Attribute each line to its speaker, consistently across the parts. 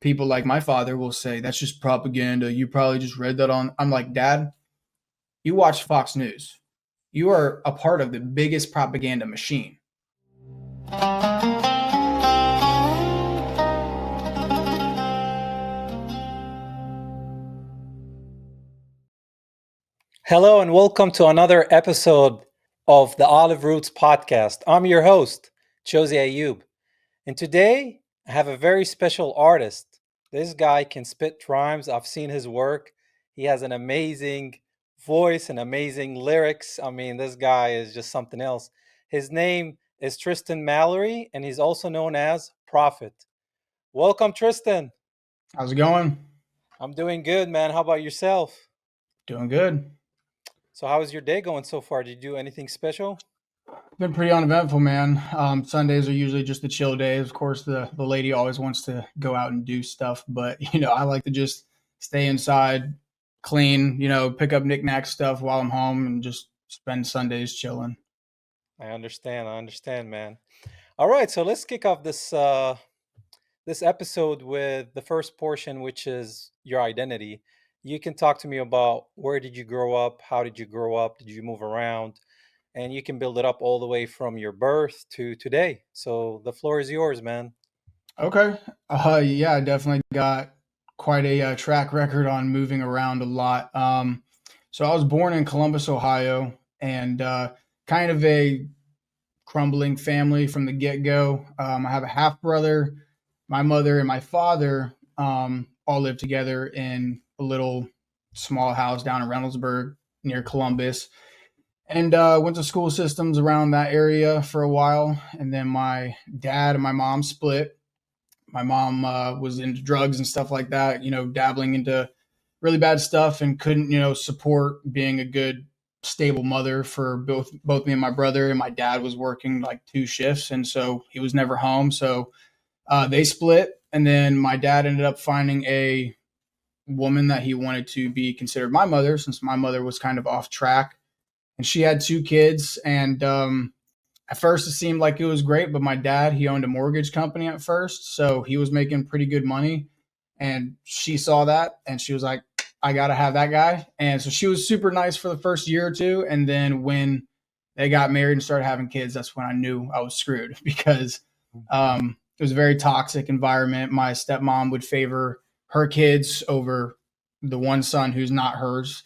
Speaker 1: people like my father will say, that's just propaganda. You probably just read that on. I'm like, Dad, you watch Fox News. You are a part of the biggest propaganda machine.
Speaker 2: Hello and welcome to another episode of the Olive Roots podcast. I'm your host, Josie Ayub, and today I have a very special artist. This guy can spit rhymes. I've seen his work. He has an amazing voice and amazing lyrics. I mean, this guy is just something else. His name is Tristan Mallory, and he's also known as Prophet. Welcome, Tristan.
Speaker 1: How's it going?
Speaker 2: I'm doing good, man. How about yourself?
Speaker 1: Doing good.
Speaker 2: So, how is your day going so far? Did you do anything special?
Speaker 1: Been pretty uneventful, man. Sundays are usually just the chill days. Of course, the lady always wants to go out and do stuff, but I like to just stay inside, clean, pick up knickknack stuff while I'm home, and just spend Sundays chilling.
Speaker 2: I understand, man. All right, so let's kick off this episode with the first portion, which is your identity. You can talk to me about where did you grow up, how did you grow up, did you move around, and you can build it up all the way from your birth to today. So the floor is yours, man.
Speaker 1: Okay. Yeah, I definitely got quite a track record on moving around a lot. So I was born in Columbus, Ohio, and kind of a crumbling family from the get go. I have a half brother. My mother and my father all live together in a little small house down in Reynoldsburg near Columbus. And went to school systems around that area for a while. And then my dad and my mom split. My mom was into drugs and stuff like that, dabbling into really bad stuff and couldn't, support being a good stable mother for both me and my brother. And my dad was working like two shifts, and so he was never home. So they split, and then my dad ended up finding a woman that he wanted to be considered my mother, since my mother was kind of off track, and she had two kids. And at first it seemed like it was great, but my dad, he owned a mortgage company at first, so he was making pretty good money, and she saw that and she was like, I gotta have that guy. And so she was super nice for the first year or two, and then when they got married and started having kids, that's when I knew I was screwed because it was a very toxic environment. My stepmom would favor her kids over the one son who's not hers,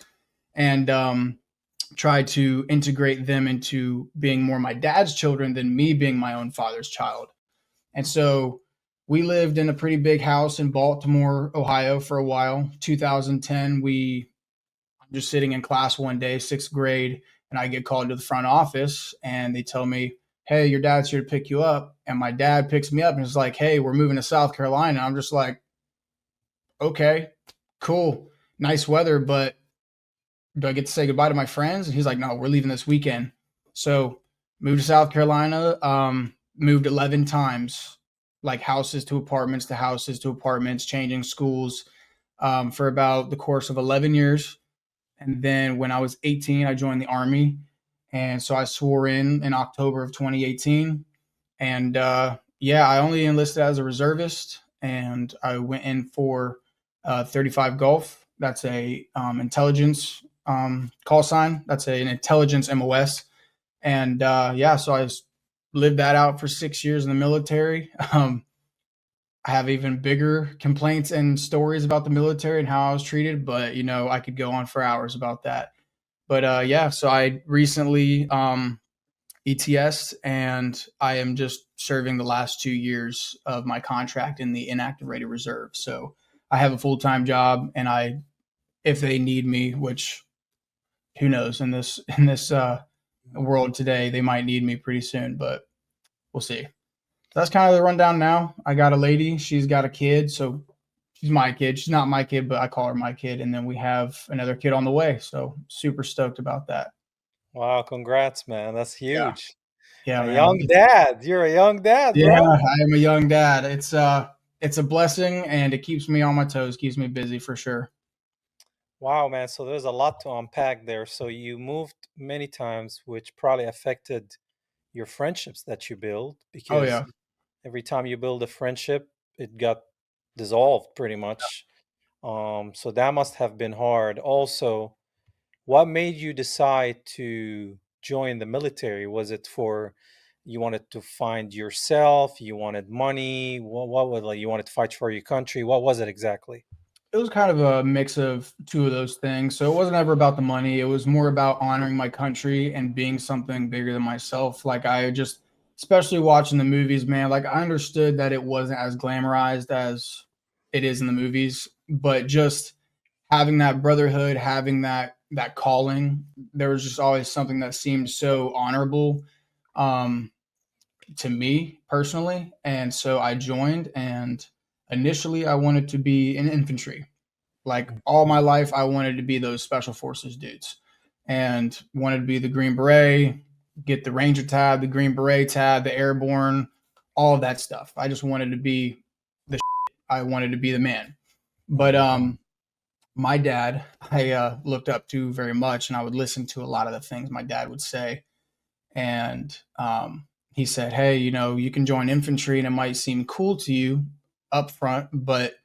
Speaker 1: and try to integrate them into being more my dad's children than me being my own father's child. And so we lived in a pretty big house in Baltimore, Ohio for a while. 2010, I'm just sitting in class one day, sixth grade, and I get called to the front office and they tell me, hey, your dad's here to pick you up. And my dad picks me up and is like, hey, we're moving to South Carolina. I'm just like, okay, cool. Nice weather, but do I get to say goodbye to my friends? And he's like, no, we're leaving this weekend. So moved to South Carolina, moved 11 times, like houses to apartments to houses to apartments, changing schools for about the course of 11 years. And then when I was 18, I joined the Army. And so I swore in October of 2018. And yeah, I only enlisted as a reservist, and I went in for 35 Golf. That's a intelligence call sign. That's an intelligence MOS. And yeah, so lived that out for 6 years in the military. I have even bigger complaints and stories about the military and how I was treated, but I could go on for hours about that. But yeah, so I recently ETS, and I am just serving the last 2 years of my contract in the inactive rated reserve. So I have a full time job, and if they need me, which who knows in this world today, they might need me pretty soon, but we'll see. So that's kind of the rundown now. I got a lady, she's got a kid, so she's my kid. She's not my kid, but I call her my kid, and then we have another kid on the way. So super stoked about that.
Speaker 2: Wow, congrats, man. That's
Speaker 1: Yeah,
Speaker 2: huge.
Speaker 1: yeah,
Speaker 2: A
Speaker 1: man.
Speaker 2: young dad. You're a young dad,
Speaker 1: Yeah,
Speaker 2: bro.
Speaker 1: I am a young dad. It's a blessing, and it keeps me on my toes, keeps me busy for sure.
Speaker 2: Wow, man. So there's a lot to unpack there. So you moved many times, which probably affected your friendships that you build
Speaker 1: Oh
Speaker 2: because
Speaker 1: yeah.
Speaker 2: every time you build a friendship, it got dissolved pretty much. So that must have been hard. Also, what made you decide to join the military? Was it for you wanted to find yourself? You wanted money? What was like you wanted to fight for your country? What was it exactly?
Speaker 1: It was kind of a mix of two of those things. So it wasn't ever about the money. It was more about honoring my country and being something bigger than myself. Like I just, especially watching the movies, man, like I understood that it wasn't as glamorized as it is in the movies, but just having that brotherhood, having that calling, there was just always something that seemed so honorable um, to me personally. And so I joined, and initially I wanted to be in infantry. Like all my life, I wanted to be those special forces dudes and wanted to be the Green Beret, get the Ranger tab, the Green Beret tab, the airborne, all of that stuff. I just wanted to be the I wanted to be the man. But
Speaker 2: Mhm.
Speaker 1: my dad, I looked up to very much, and I would listen to a lot of the things my dad would say. And he said, "Hey, you can join infantry, and it might seem cool to you up front, but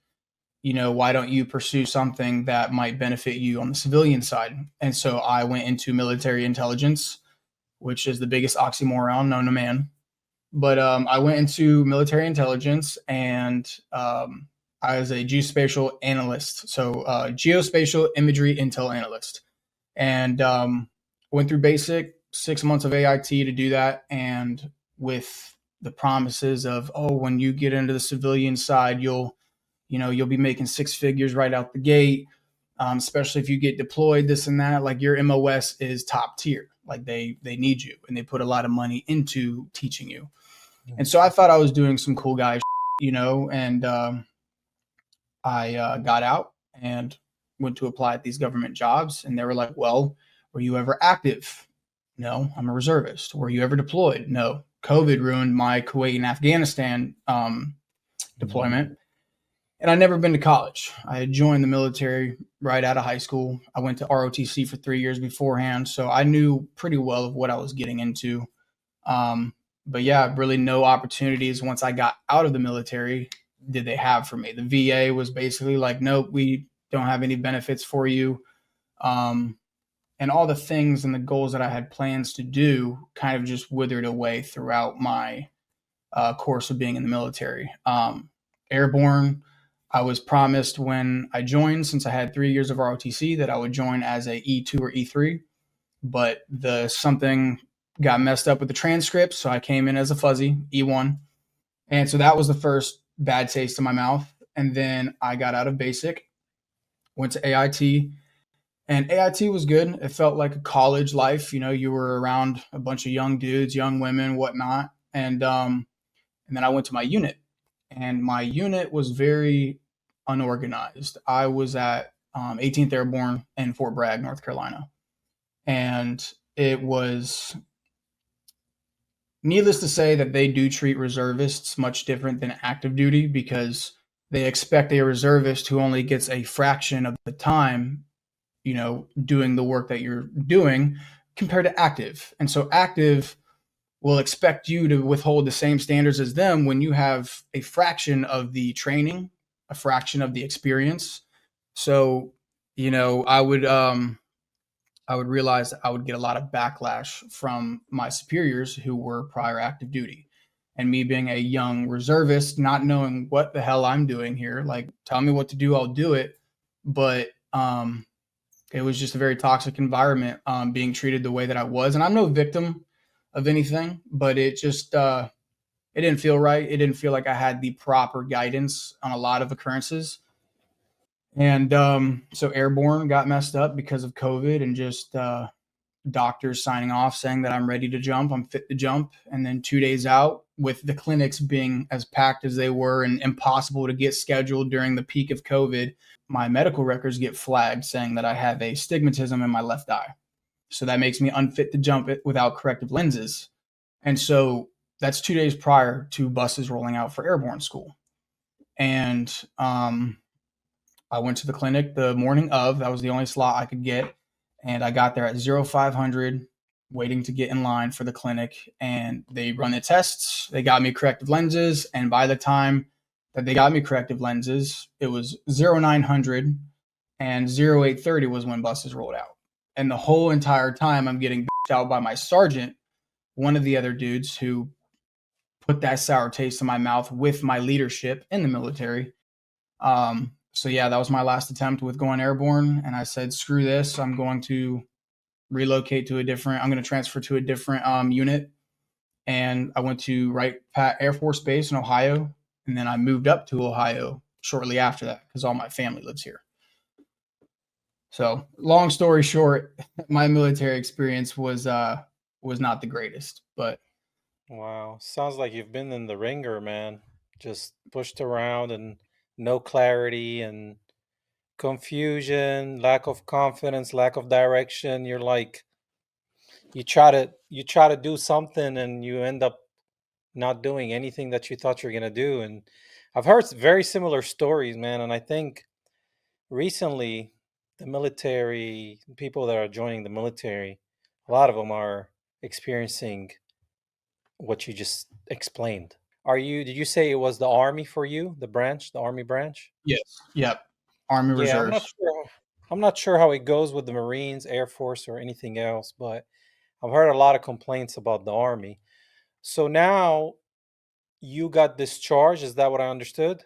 Speaker 1: why don't you pursue something that might benefit you on the civilian side?" And so I went into military intelligence, which is the biggest oxymoron known to man. But I went into military intelligence, and I was a geospatial analyst. So geospatial imagery intel analyst. And went through basic 6 months of AIT to do that. And with the promises of, oh, when you get into the civilian side, you'll be making six figures right out the gate, especially if you get deployed, this and that. Like your MOS is top tier. Like they need you, and they put a lot of money into teaching you. And so I thought I was doing some cool guy, and I got out and went to apply at these government jobs, and they were like, "Well, were you ever active?" No, I'm a reservist. Were you ever deployed? No. COVID ruined my Kuwait and Afghanistan
Speaker 2: Mhm.
Speaker 1: deployment. And I'd never been to college. I had joined the military right out of high school. I went to ROTC for 3 years beforehand, so I knew pretty well of what I was getting into. Um, but yeah, really no opportunities once I got out of the military did they have for me. The VA was basically like, nope, we don't have any benefits for you. Um, and all the things and the goals that I had plans to do kind of just withered away throughout my course of being in the military. Airborne, I was promised when I joined, since I had 3 years of ROTC, that I would join as a E2 or E3, but the something got messed up with the transcripts, so I came in as a fuzzy E1, and so that was the first bad taste in my mouth. And then I got out of basic, went to AIT, and AIT was good. It felt like a college life. You were around a bunch of young dudes, young women, whatnot, and then I went to my unit, and my unit was very unorganized. I was at 18th Airborne in Fort Bragg, North Carolina, and it was needless to say that they do treat reservists much different than active duty, because they expect a reservist who only gets a fraction of the time, doing the work that you're doing compared to active. And so active will expect you to withhold the same standards as them when you have a fraction of the training, a fraction of the experience. So, I would realize that I would get a lot of backlash from my superiors who were prior active duty. And me being a young reservist, not knowing what the hell I'm doing here, like tell me what to do, I'll do it. But it was just a very toxic environment, being treated the way that I was. And I'm no victim of anything, but it didn't feel right. It didn't feel like I had the proper guidance on a lot of occurrences. And so airborne got messed up because of COVID, and just doctors signing off saying that I'm ready to jump, I'm fit to jump. And then 2 days out, with the clinics being as packed as they were and impossible to get scheduled during the peak of COVID, my medical records get flagged saying that I have a stigmatism in my left eye. So that makes me unfit to jump it without corrective lenses. And so that's 2 days prior to buses rolling out for airborne school. And I went to the clinic the morning of. That was the only slot I could get, and I got there at 0500, waiting to get in line for the clinic. And they run the tests. They got me corrective lenses, and by the time that they got me corrective lenses. It was 0900 and 0830 was when buses rolled out. And the whole entire time I'm getting out by my sergeant, one of the other dudes who put that sour taste in my mouth with my leadership in the military. So yeah, that was my last attempt with going airborne. And I said, screw this. I'm going to relocate to a different, I'm going to transfer to a different unit. And I went to Wright Pat Air Force Base in Ohio. And then I moved up to Ohio shortly after that because all my family lives here. So long story short, my military experience was not the greatest, but
Speaker 2: Wow. Sounds like you've been in the ringer, man. Just pushed around and no clarity and confusion, lack of confidence, lack of direction. You're like you try to do something and you end up not doing anything that you thought you're gonna do. And I've heard very similar stories, man. And I think recently the military people that are joining the military, a lot of them are experiencing what you just explained. Did you say it was the army for you, the army branch?
Speaker 1: yes, yep. Army
Speaker 2: Yeah, I'm not
Speaker 1: Reserves.
Speaker 2: sure. I'm not sure how it goes with the Marines, Air Force, or anything else, but I've heard a lot of complaints about the army. So now you got discharged. Is that what I understood?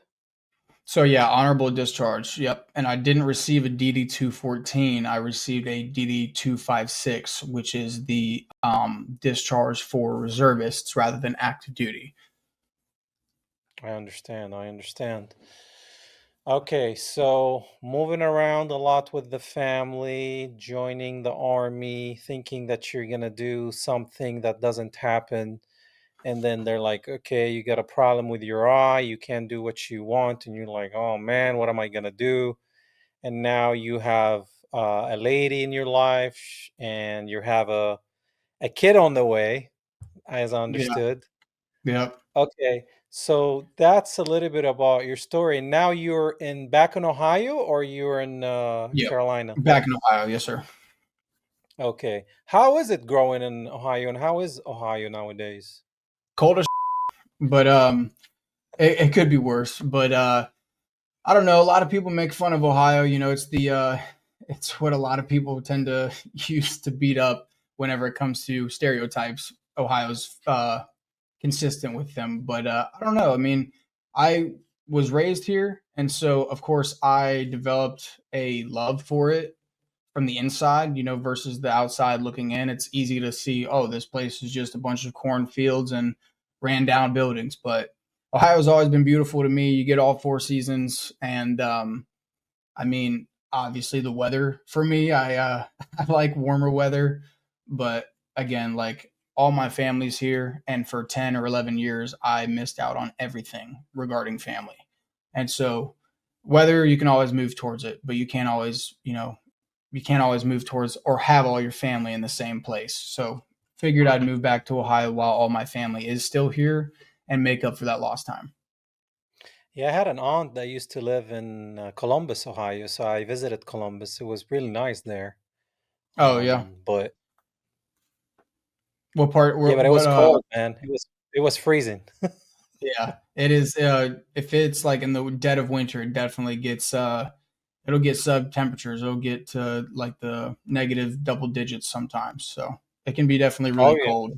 Speaker 1: So yeah, honorable discharge. Yep. And I didn't receive a DD 214. I received a DD 256, which is the discharge for reservists rather than active duty.
Speaker 2: I understand. I understand. Okay, so moving around a lot with the family, joining the army, thinking that you're gonna do something that doesn't happen, and then they're like, "Okay, you got a problem with your eye, you can't do what you want," and you're like, "Oh man, what am I gonna do?" And now you have a lady in your life, and you have a kid on the way, as I
Speaker 1: Yeah.
Speaker 2: understood.
Speaker 1: Yep.
Speaker 2: Okay, so that's a little bit about your story. Now you're in back in Ohio or you're in
Speaker 1: Yep.
Speaker 2: Carolina?
Speaker 1: Back in Ohio. Yes, sir.
Speaker 2: Okay. How is it growing in Ohio and how is Ohio nowadays?
Speaker 1: Cold as but it could be worse. But I don't know. A lot of people make fun of Ohio. You know, it's what a lot of people tend to use to beat up whenever it comes to stereotypes. Ohio's consistent with them, but I don't know. I mean, I was raised here, and so of course I developed a love for it from the inside. You know, versus the outside looking in. It's easy to see, oh, this place is just a bunch of cornfields and ran down buildings, but Ohio's always been beautiful to me. You get all four seasons, and I mean, obviously the weather for me, I like warmer weather, but again, like all my family's here, and for 10 or 11 years, I missed out on everything regarding family. And so, weather you can always move towards it, but you can't always, you can't always move towards or have all your family in the same place. So, figured I'd move back to Ohio while all my family is still here and make up for that lost time.
Speaker 2: Yeah, I had an aunt that used to live in Columbus, Ohio, so I visited Columbus. It was really nice there.
Speaker 1: Oh yeah,
Speaker 2: But
Speaker 1: what part?
Speaker 2: yeah, but it
Speaker 1: What?
Speaker 2: was cold, man. It was freezing.
Speaker 1: Yeah, it is. If it's like in the dead of winter, it definitely gets. It'll get sub temperatures. It'll get to like the negative double digits sometimes. So it can be definitely
Speaker 2: Oh
Speaker 1: really
Speaker 2: yeah.
Speaker 1: cold.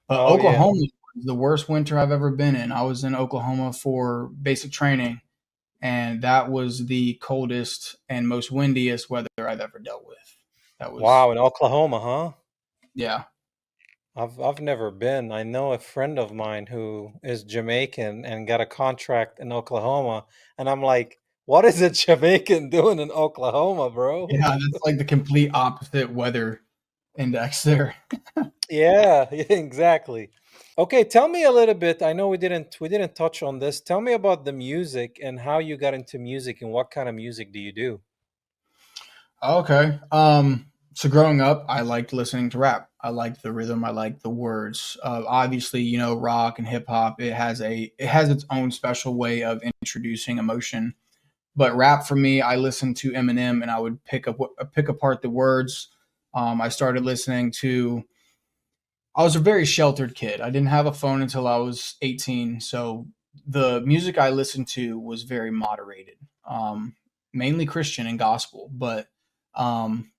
Speaker 1: But
Speaker 2: Oh yeah.
Speaker 1: Oklahoma was the worst winter I've ever been in. I was in Oklahoma for basic training, and that was the coldest and most windiest weather I've ever dealt with. That was
Speaker 2: Wow, in Oklahoma, huh?
Speaker 1: yeah,
Speaker 2: I've never been. I know a friend of mine who is Jamaican and got a contract in Oklahoma, and I'm like, what is a Jamaican doing in Oklahoma, bro?
Speaker 1: yeah. That's like the complete opposite weather index there.
Speaker 2: Yeah, yeah, exactly. Okay, tell me a little bit. I know we didn't touch on this. Tell me about the music and how you got into music and what kind of music do you do?
Speaker 1: Okay. So growing up, I liked listening to rap. I liked the rhythm. I liked the words. Obviously, rock and hip hop. It has its own special way of introducing emotion. But rap for me, I listened to Eminem, and I would pick apart the words. I started listening to. I was a very sheltered kid. I didn't have a phone until I was 18, so the music I listened to was very moderated, mainly Christian and gospel, but um,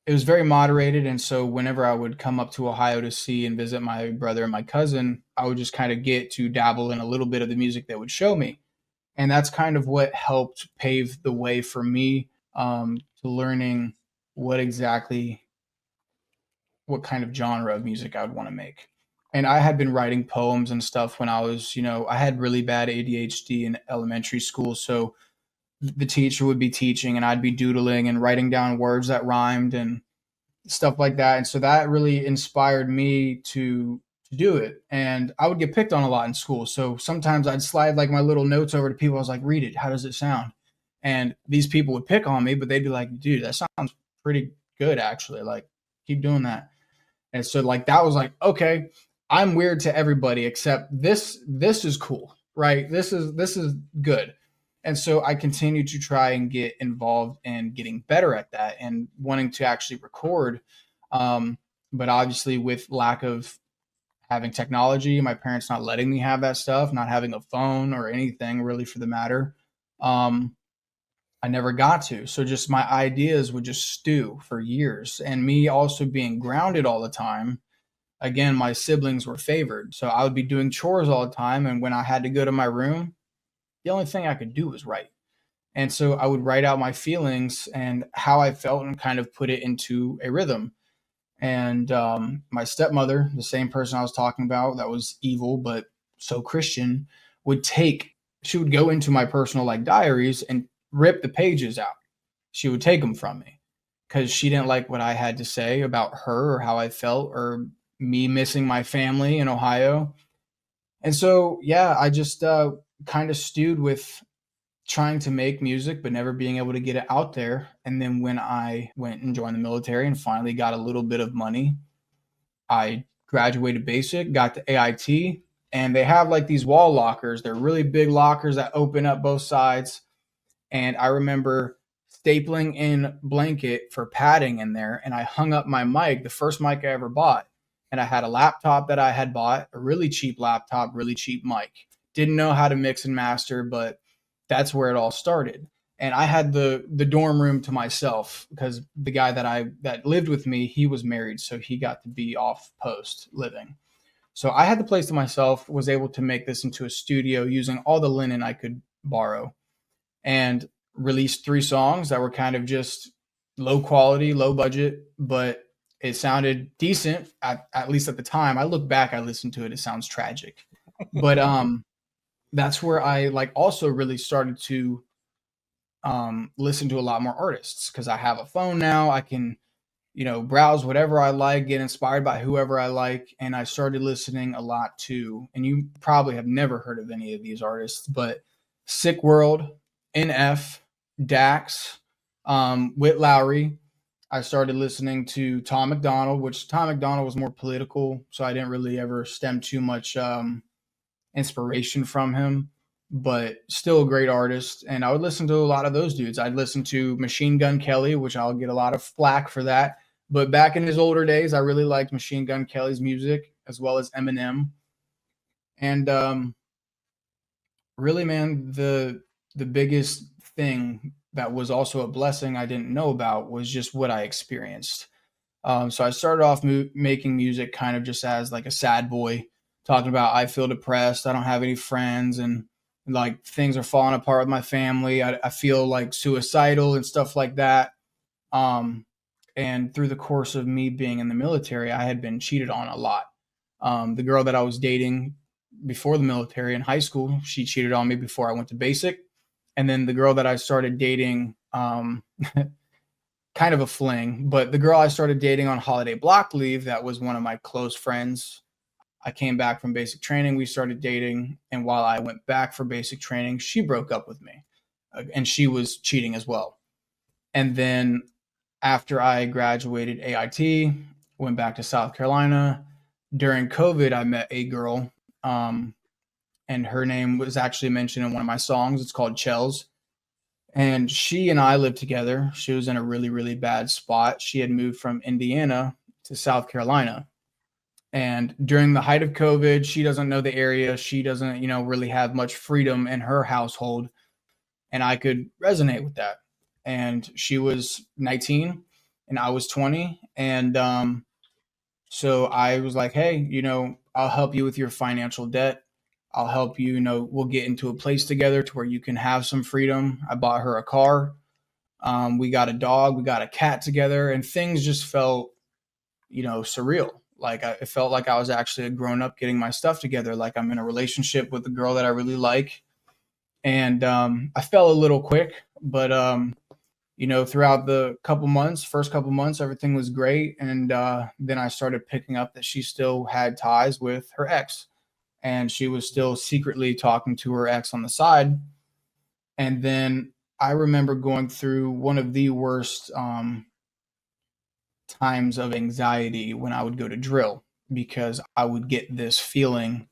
Speaker 1: it was very moderated. And so whenever I would come up to Ohio to see and visit my brother and my cousin, I would just kind of get to dabble in a little bit of the music they would show me. And that's kind of what helped pave the way for me to learning what exactly what kind of genre of music I would want to make. And I had been writing poems and stuff when I was, I had really bad ADHD in elementary school. So the teacher would be teaching and I'd be doodling and writing down words that rhymed and stuff like that. And so that really inspired me to do it. And I would get picked on a lot in school. So sometimes I'd slide like my little notes over to people. I was like, read it. How does it sound? And these people would pick on me, but they'd be like, dude, that sounds pretty good actually. Like, keep doing that. And so like that was like, okay, I'm weird to everybody except this is cool, right? This is good. And so I continue to try and get involved in getting better at that and wanting to actually record. Um, but obviously with lack of having technology, my parents not letting me have that stuff, not having a phone or anything really for the matter. Um, I never got to. So just my ideas would just stew for years. And me also being grounded all the time, again, my siblings were favored. So I would be doing chores all the time. And when I had to go to my room, the only thing I could do was write. And so I would write out my feelings and how I felt and kind of put it into a rhythm. And my stepmother, the same person I was talking about that was evil, but so Christian, would she would go into my personal like diaries and rip the pages out. She would take them from me because she didn't like what I had to say about her or how I felt or me missing my family in Ohio. And so, yeah, I just kind of stewed with trying to make music, but never being able to get it out there. And then when I went and joined the military and finally got a little bit of money, I graduated basic, got to AIT, and they have like these wall lockers. They're really big lockers that open up both sides. And I remember stapling in blanket for padding in there, and I hung up my mic, the first mic I ever bought. And I had a laptop that I had bought, a really cheap laptop, really cheap mic. Didn't know how to mix and master, but that's where it all started. And I had the dorm room to myself because the guy that lived with me, he was married, so he got to be off post living. So I had the place to myself, was able to make this into a studio using all the linen I could borrow and released 3 songs that were kind of just low quality, low budget, but it sounded decent at least at the time. I look back, I listen to it, it sounds tragic. But that's where I like also really started to listen to a lot more artists because I have a phone now. I can browse whatever I like, get inspired by whoever I like. And I started listening a lot to, and you probably have never heard of any of these artists, but Sick World, NF, Dax, Whit Lowry. I started listening to Tom McDonald, which Tom McDonald was more political, so I didn't really ever stem too much inspiration from him, but still a great artist. And I would listen to a lot of those dudes. I'd listen to Machine Gun Kelly, which I'll get a lot of flack for that. But back in his older days, I really liked Machine Gun Kelly's music as well as Eminem. And really, man, the biggest thing that was also a blessing I didn't know about was just what I experienced. So I started off making music kind of just as like a sad boy, talking about I feel depressed, I don't have any friends, and like things are falling apart with my family. I feel like suicidal and stuff like that. Um, and through the course of me being in the military, I had been cheated on a lot. The girl that I was dating before the military in high school, she cheated on me before I went to basic. And then the girl that I started dating, kind of a fling, but the girl I started dating on holiday block leave, that was one of my close friends. I came back from basic training, we started dating, and while I went back for basic training, she broke up with me, and she was cheating as well. And then after I graduated AIT, went back to South Carolina. During COVID, I met a girl, um, and her name was actually mentioned in one of my songs. It's called Chels. And she and I lived together. She was in a really, really bad spot. She had moved from Indiana to South Carolina. And during the height of COVID, she doesn't know the area. She doesn't, really have much freedom in her household. And I could resonate with that. And she was 19 and I was 20. And so I was like, hey, I'll help you with your financial debt. I'll help you, we'll get into a place together to where you can have some freedom. I bought her a car. We got a dog, we got a cat together, and things just felt, surreal. Like it felt like I was actually a grown up getting my stuff together. Like I'm in a relationship with a girl that I really like. And I fell a little quick, but throughout the first couple months, everything was great. And then I started picking up that she still had ties with her ex, and she was still secretly talking to her ex on the side. And then I remember going through one of the worst times of anxiety when I would go to drill, because I would get this feeling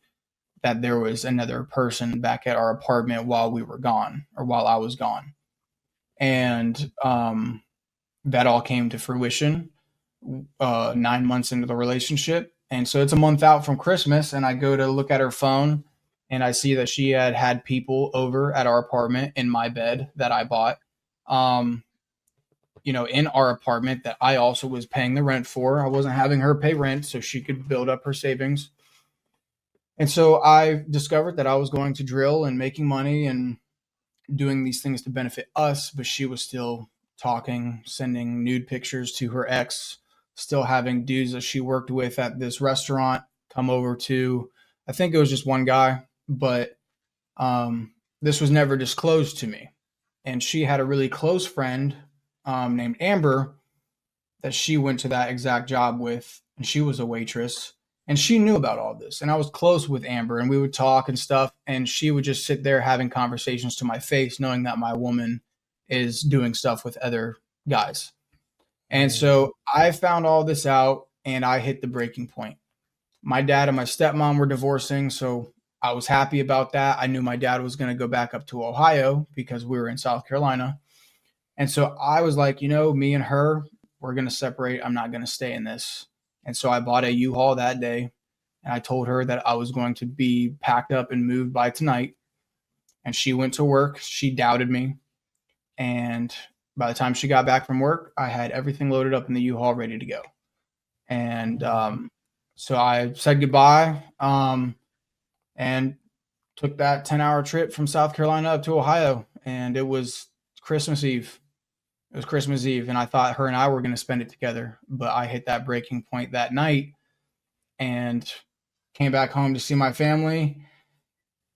Speaker 1: that there was another person back at our apartment while we were gone, or while I was gone. And that all came to fruition 9 months into the relationship. And so it's a month out from Christmas, and I go to look at her phone, and I see that she had people over at our apartment in my bed that I bought. Um, in our apartment that I also was paying the rent for. I wasn't having her pay rent so she could build up her savings. And so I discovered that I was going to drill and making money and doing these things to benefit us, but she was still talking, sending nude pictures to her ex, still having dudes that she worked with at this restaurant come over to, I think it was just one guy, but this was never disclosed to me. And she had a really close friend named Amber that she went to that exact job with, and she was a waitress, and she knew about all this. And I was close with Amber, and we would talk and stuff, and she would just sit there having conversations to my face, knowing that my woman is doing stuff with other guys. And so I found all this out, and I hit the breaking point. My dad and my stepmom were divorcing, so I was happy about that. I knew my dad was going to go back up to Ohio because we were in South Carolina. And so I was like, me and her, we're going to separate. I'm not going to stay in this. And so I bought a U-Haul that day, and I told her that I was going to be packed up and moved by tonight. And she went to work. She doubted me. And by the time she got back from work, I had everything loaded up in the U-Haul ready to go. And so I said goodbye and took that 10-hour trip from South Carolina up to Ohio. And it was Christmas Eve. It was Christmas Eve, and I thought her and I were going to spend it together. But I hit that breaking point that night and came back home to see my family.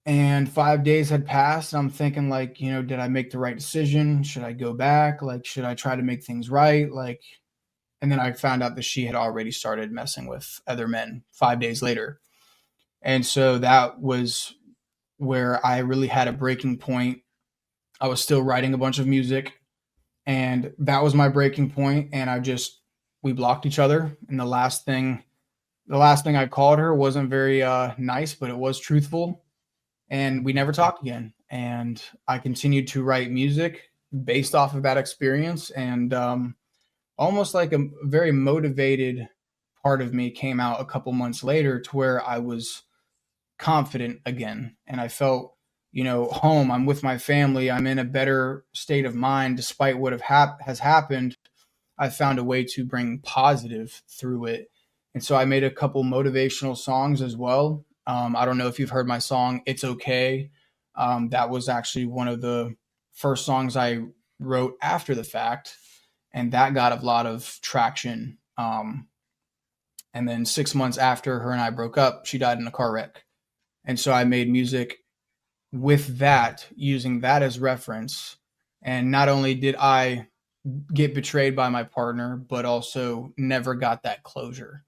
Speaker 1: And 5 days had passed. I'm thinking, like, did I make the right decision? Should I go back? Like, should I try to make things right? Like, and then I found out that she had already started messing with other men 5 days later. And so that was where I really had a breaking point. I was still writing a bunch of music, and that was my breaking point. And we blocked each other. And the last thing I called her wasn't very nice, but it was truthful. And we never talked again. And I continued to write music based off of that experience. And almost like a very motivated part of me came out a couple months later, to where I was confident again. And I felt, home. I'm with my family. I'm in a better state of mind despite what has happened. I found a way to bring positive through it. And so I made a couple motivational songs as well. I don't know if you've heard my song, It's Okay. That was actually one of the first songs I wrote after the fact. And that got a lot of traction. And then 6 months after her and I broke up, she died in a car wreck. And so I made music with that, using that as reference. And not only did I get betrayed by my partner, but also never got that closure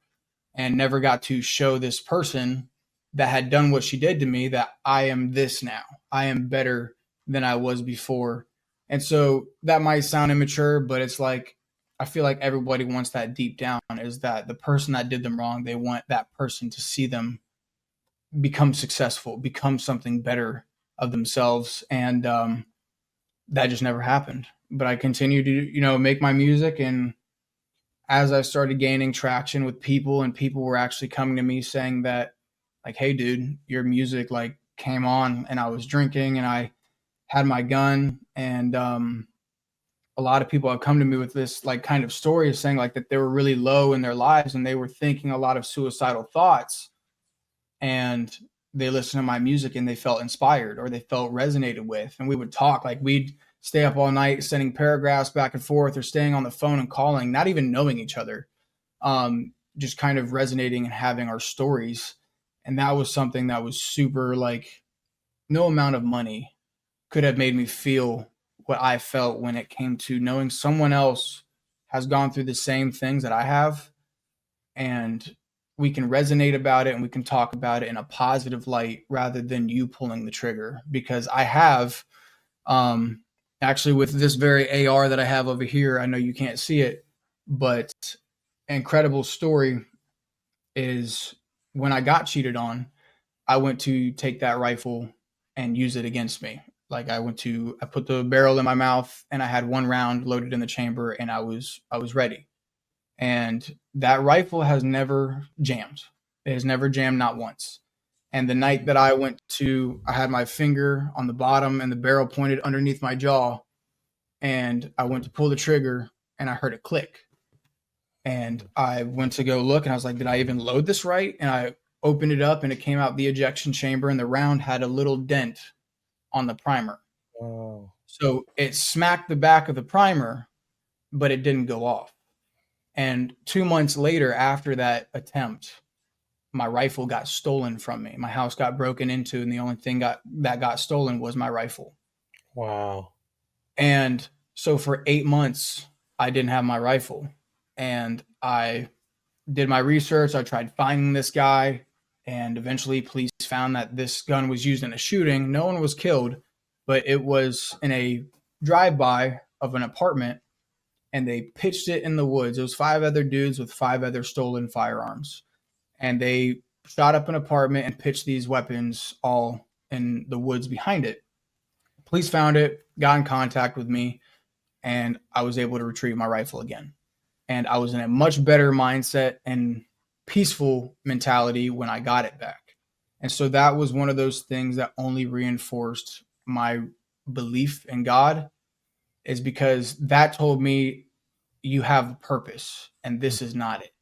Speaker 1: and never got to show this person that had done what she did to me that I am this now. I am better than I was before. And so that might sound immature, but it's like, I feel like everybody wants that deep down, is that the person that did them wrong, they want that person to see them become successful, become something better of themselves. And that just never happened. But I continue to, make my music, and as I started gaining traction with people and people were actually coming to me saying that, like, hey, dude, your music like came on and I was drinking and I had my gun. And a lot of people have come to me with this like kind of story of saying like that they were really low in their lives and they were thinking a lot of suicidal thoughts, and they listened to my music and they felt inspired or they felt resonated with. And we would talk, like we'd stay up all night sending paragraphs back and forth or staying on the phone and calling, not even knowing each other, just kind of resonating and having our stories. And that was something that was super like no amount of money could have made me feel what I felt when it came to knowing someone else has gone through the same things that I have, and we can resonate about it and we can talk about it in a positive light rather than you pulling the trigger. Because I have, um, actually, with this very AR that I have over here, I know you can't see it, but incredible story is when I got cheated on, I went to take that rifle and use it against me. Like I put the barrel in my mouth and I had one round loaded in the chamber and I was ready. And that rifle has never jammed. It has never jammed, not once. And the night that I had my finger on the bottom and the barrel pointed underneath my jaw, and I went to pull the trigger and I heard it click. And I went to go look and I was like, did I even load this right? And I opened it up and it came out the ejection chamber and the round had a little dent on the primer.
Speaker 2: Oh,
Speaker 1: So it smacked the back of the primer, but it didn't go off. And 2 months later, after that attempt, my rifle got stolen from me. My house got broken into, and the only thing that got stolen was my rifle.
Speaker 2: wow.
Speaker 1: And so for 8 months, I didn't have my rifle. And I did my research. I tried finding this guy, and eventually, police found that this gun was used in a shooting. No one was killed, but it was in a drive by of an apartment, and they pitched it in the woods. It was five other dudes with five other stolen firearms, and they shot up an apartment and pitched these weapons all in the woods behind it. Police found it, got in contact with me, and I was able to retrieve my rifle again. And I was in a much better mindset and peaceful mentality when I got it back. And so that was one of those things that only reinforced my belief in God, is because that told me you have a purpose and this is not it.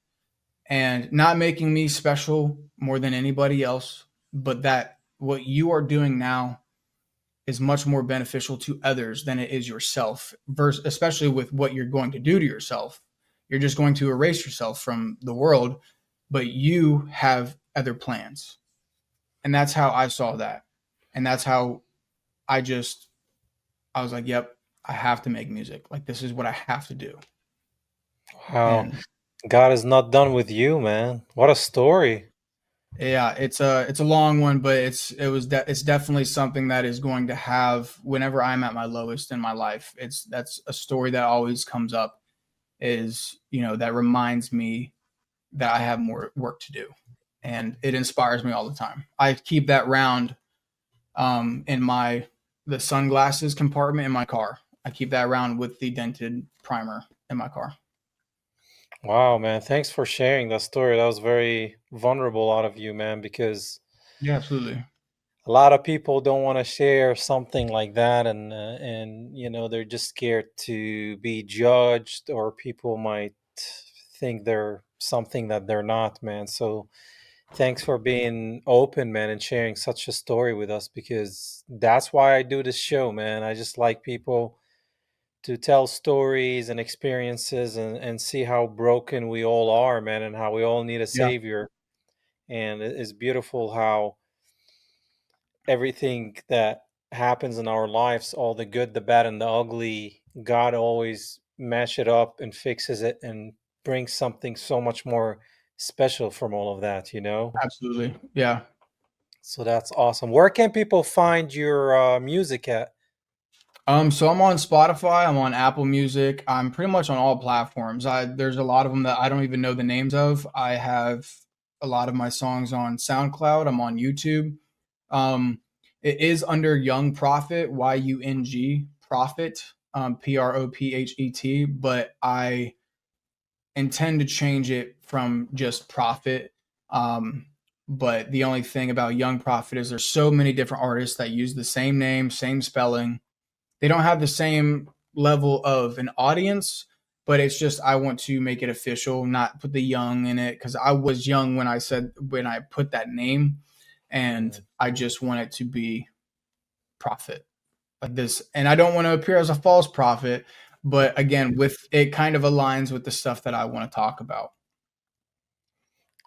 Speaker 1: And not making me special more than anybody else, but that what you are doing now is much more beneficial to others than it is yourself, versus especially with what you're going to do to yourself. You're just going to erase yourself from the world, but you have other plans. And that's how I saw that. And that's how I just I was like, yep, I have to make music. Like this is what I have to do.
Speaker 2: Wow.
Speaker 1: And
Speaker 2: God is not done with you, man. What a story.
Speaker 1: yeah, it's a long one, but it's definitely something that is going to have whenever I'm at my lowest in my life. That's a story that always comes up, is, that reminds me that I have more work to do, and it inspires me all the time. I keep that round in my the sunglasses compartment in my car. I keep that round with the dented primer in my car.
Speaker 2: Wow, man. Thanks for sharing that story. That was very vulnerable out of you, man, because
Speaker 1: Yeah, absolutely.
Speaker 2: a lot of people don't want to share something like that, and they're just scared to be judged, or people might think they're something that they're not, man. So thanks for being open, man, and sharing such a story with us, because that's why I do this show, man. I just like people to tell stories and experiences, and see how broken we all are, man, and how we all need a
Speaker 1: Yeah,
Speaker 2: savior. And it's beautiful how everything that happens in our lives, all the good, the bad, and the ugly, God always mash it up and fixes it and brings something so much more special from all of that, you know?
Speaker 1: absolutely. Yeah.
Speaker 2: So that's awesome. Where can people find your music at?
Speaker 1: So I'm on Spotify, I'm on Apple Music, I'm pretty much on all platforms. There's a lot of them that I don't even know the names of. I have a lot of my songs on SoundCloud, I'm on YouTube. Um, it is under Young Prophet, Young Prophet, Prophet, but I intend to change it from just prophet. Um, but the only thing about Young Prophet is there's so many different artists that use the same name, same spelling. They don't have the same level of an audience, but it's just I want to make it official, not put the young in it because I was young when I put that name, and
Speaker 2: Mm.
Speaker 1: I just want it to be prophet like this. And I don't want to appear as a false prophet, but again, with it kind of aligns with the stuff that I want to talk about.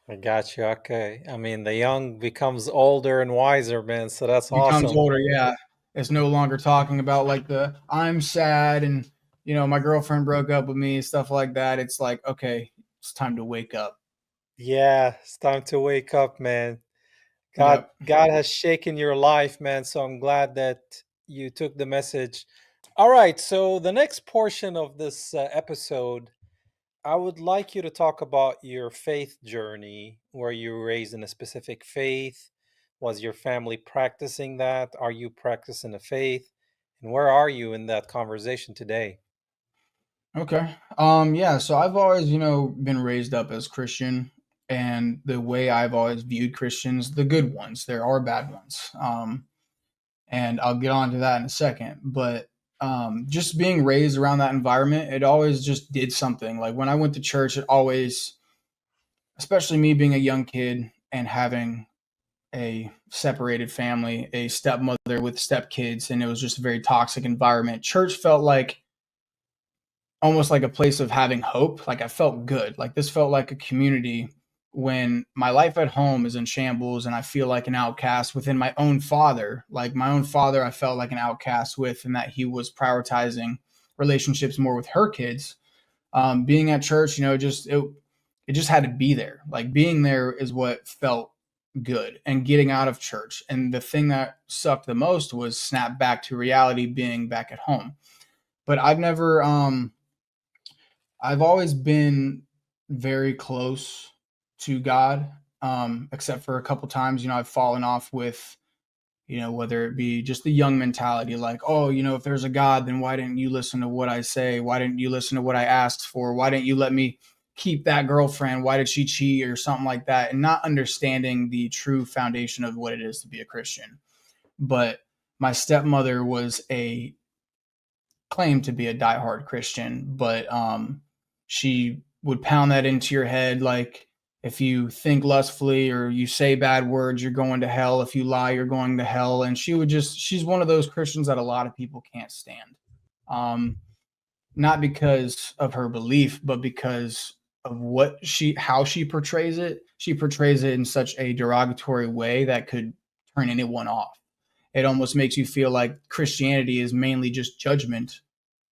Speaker 2: I got you. Okay. I mean, the young becomes older and wiser, man. So that's
Speaker 1: Becomes
Speaker 2: awesome.
Speaker 1: older, yeah. It's no longer talking about like the I'm sad and my girlfriend broke up with me, stuff like that. It's like, okay, it's time to wake up.
Speaker 2: Yeah, it's time to wake up, man. God,
Speaker 1: Yep.
Speaker 2: God has shaken your life, man. So I'm glad that you took the message. All right. So the next portion of this episode, I would like you to talk about your faith journey. Were you raised in a specific faith? Was your family practicing that? Are you practicing a faith? And where are you in that conversation today?
Speaker 1: Okay. Yeah, so I've always, been raised up as Christian, and the way I've always viewed Christians, the good ones, there are bad ones. And I'll get on to that in a second, but just being raised around that environment, it always just did something. Like when I went to church, it always, especially me being a young kid and having a separated family, a stepmother with stepkids, and it was just a very toxic environment. Church felt like almost like a place of having hope. Like I felt good. Like this felt like a community when my life at home is in shambles and I feel like an outcast within my own father. Like my own father, I felt like an outcast with, and that he was prioritizing relationships more with her kids. Being at church, it just had to be there. Like being there is what felt good, and getting out of church. And the thing that sucked the most was snap back to reality, being back at home. But I've always been very close to God, except for a couple times, I've fallen off with, whether it be just the young mentality, like, oh, if there's a God, then why didn't you listen to what I say? Why didn't you listen to what I asked for? Why didn't you let me keep that girlfriend? Why did she cheat or something like that? And not understanding the true foundation of what it is to be a Christian. But my stepmother was a claimed to be a diehard Christian, but she would pound that into your head like if you think lustfully or you say bad words, you're going to hell. If you lie, you're going to hell. And she's one of those Christians that a lot of people can't stand. Um, Not because of her belief, but because of how she portrays it. She portrays it in such a derogatory way that could turn anyone off. It almost makes you feel like Christianity is mainly just judgment,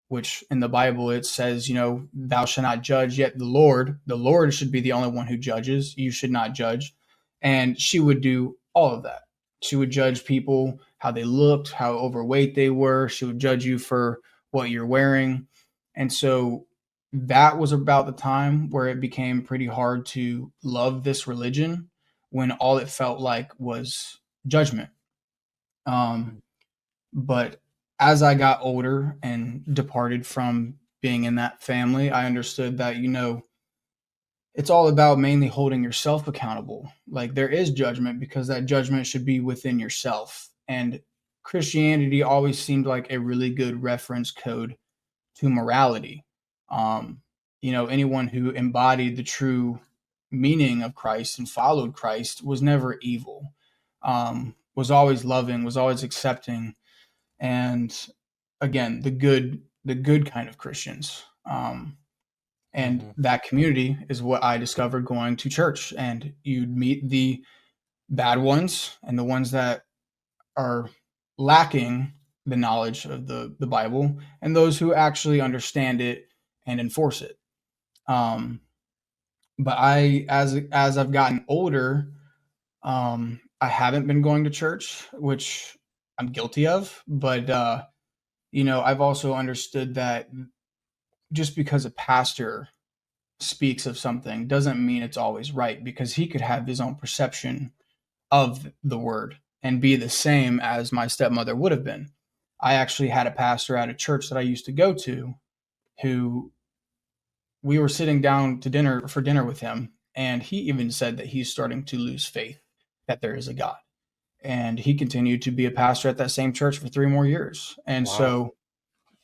Speaker 1: which in the Bible it says, thou shalt not judge, yet the Lord should be the only one who judges. You should not judge. And she would do all of that. She would judge people, how they looked, how overweight they were. She would judge you for what you're wearing. And so that was about the time where it became pretty hard to love this religion when all it felt like was judgment. Um, but as I got older and departed from being in that family, I understood that, it's all about mainly holding yourself accountable. Like there is judgment because that judgment should be within yourself. And Christianity always seemed like a really good reference code to morality. Um, Anyone who embodied the true meaning of Christ and followed Christ was never evil, was always loving, was always accepting, and again the good kind of Christians. And
Speaker 2: Hmm.
Speaker 1: that community is what I discovered going to church, and you'd meet the bad ones and the ones that are lacking the knowledge of the Bible, and those who actually understand it and enforce it. um, but as I've gotten older, I haven't been going to church, which I'm guilty of, but I've also understood that just because a pastor speaks of something doesn't mean it's always right, because he could have his own perception of the word and be the same as my stepmother would have been. I actually had a pastor at a church that I used to go to who we were sitting down to dinner with him, and he even said that he's starting to lose faith that there is a God. And he continued to be a pastor at that same church for 3 more years. And
Speaker 2: Wow.
Speaker 1: so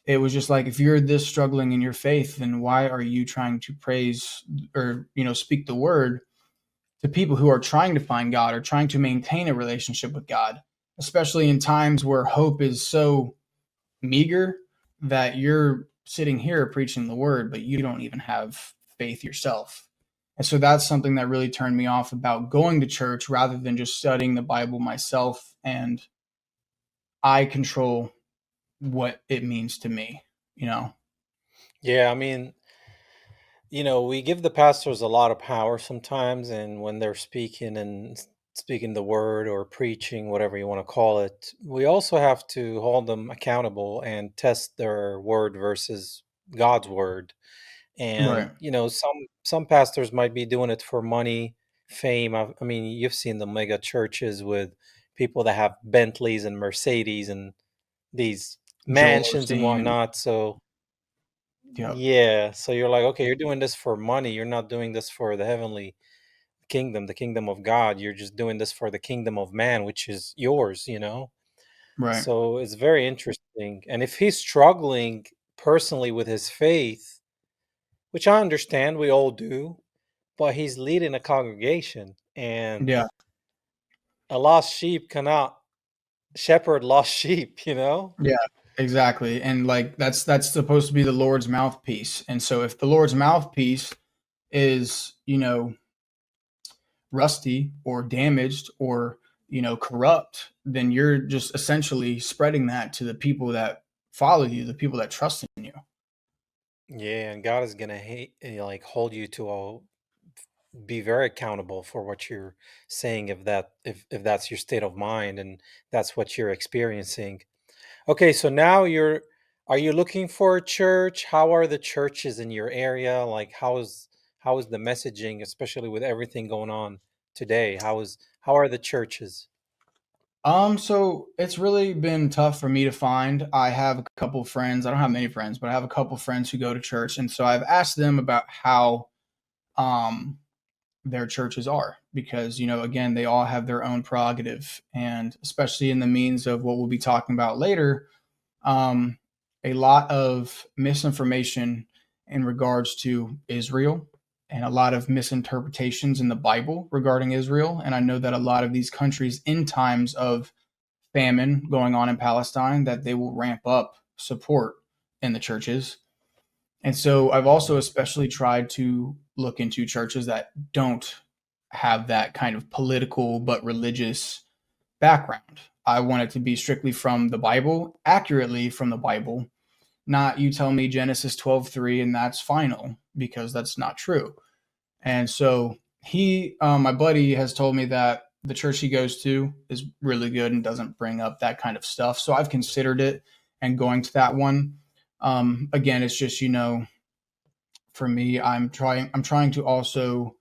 Speaker 1: it was just like, if you're this struggling in your faith, then why are you trying to praise or speak the word to people who are trying to find God or trying to maintain a relationship with God, especially in times where hope is so meager that you're sitting here preaching the word, but you don't even have faith yourself. And so that's something that really turned me off about going to church rather than just studying the Bible myself, and I control what it means to me, you know?
Speaker 2: Yeah, I mean, we give the pastors a lot of power sometimes, and when they're speaking and speaking the word or preaching, whatever you want to call it, we also have to hold them accountable and test their word versus God's word. And
Speaker 1: Right.
Speaker 2: some pastors might be doing it for money, fame. I mean, you've seen the mega churches with people that have Bentleys and Mercedes and these
Speaker 1: Joel
Speaker 2: mansions and
Speaker 1: Osteen.
Speaker 2: whatnot. So
Speaker 1: Yep.
Speaker 2: yeah, so you're like, okay, you're doing this for money. You're not doing this for the heavenly kingdom, the kingdom of God. You're just doing this for the kingdom of man, which is yours.
Speaker 1: Right.
Speaker 2: So it's very interesting. And if he's struggling personally with his faith, which I understand we all do, but he's leading a congregation, and
Speaker 1: Yeah.
Speaker 2: a lost sheep cannot shepherd lost sheep.
Speaker 1: Yeah, exactly. And like that's supposed to be the Lord's mouthpiece. And so if the Lord's mouthpiece is, rusty or damaged or, corrupt, then you're just essentially spreading that to the people that follow you, the people that trust in you.
Speaker 2: Yeah, and God is gonna hate, like hold you to a be very accountable for what you're saying if that's your state of mind and that's what you're experiencing. Okay, so now are you looking for a church? How are the churches in your area? Like how is the messaging, especially with everything going on today? How are the churches?
Speaker 1: So it's really been tough for me to find. I have a couple friends. I don't have many friends, but I have a couple friends who go to church, and so I've asked them about how um their churches are, because again, they all have their own prerogative, and especially in the means of what we'll be talking about later, um, a lot of misinformation in regards to Israel, and a lot of misinterpretations in the Bible regarding Israel. And I know that a lot of these countries, in times of famine going on in Palestine, that they will ramp up support in the churches. And so I've also especially tried to look into churches that don't have that kind of political but religious background. I want it to be strictly from the Bible, accurately from the Bible, not you tell me Genesis 12:3 and that's final, because that's not true. And so my buddy has told me that the church he goes to is really good and doesn't bring up that kind of stuff. So I've considered it and going to that one. Again, it's just, for me, I'm trying to also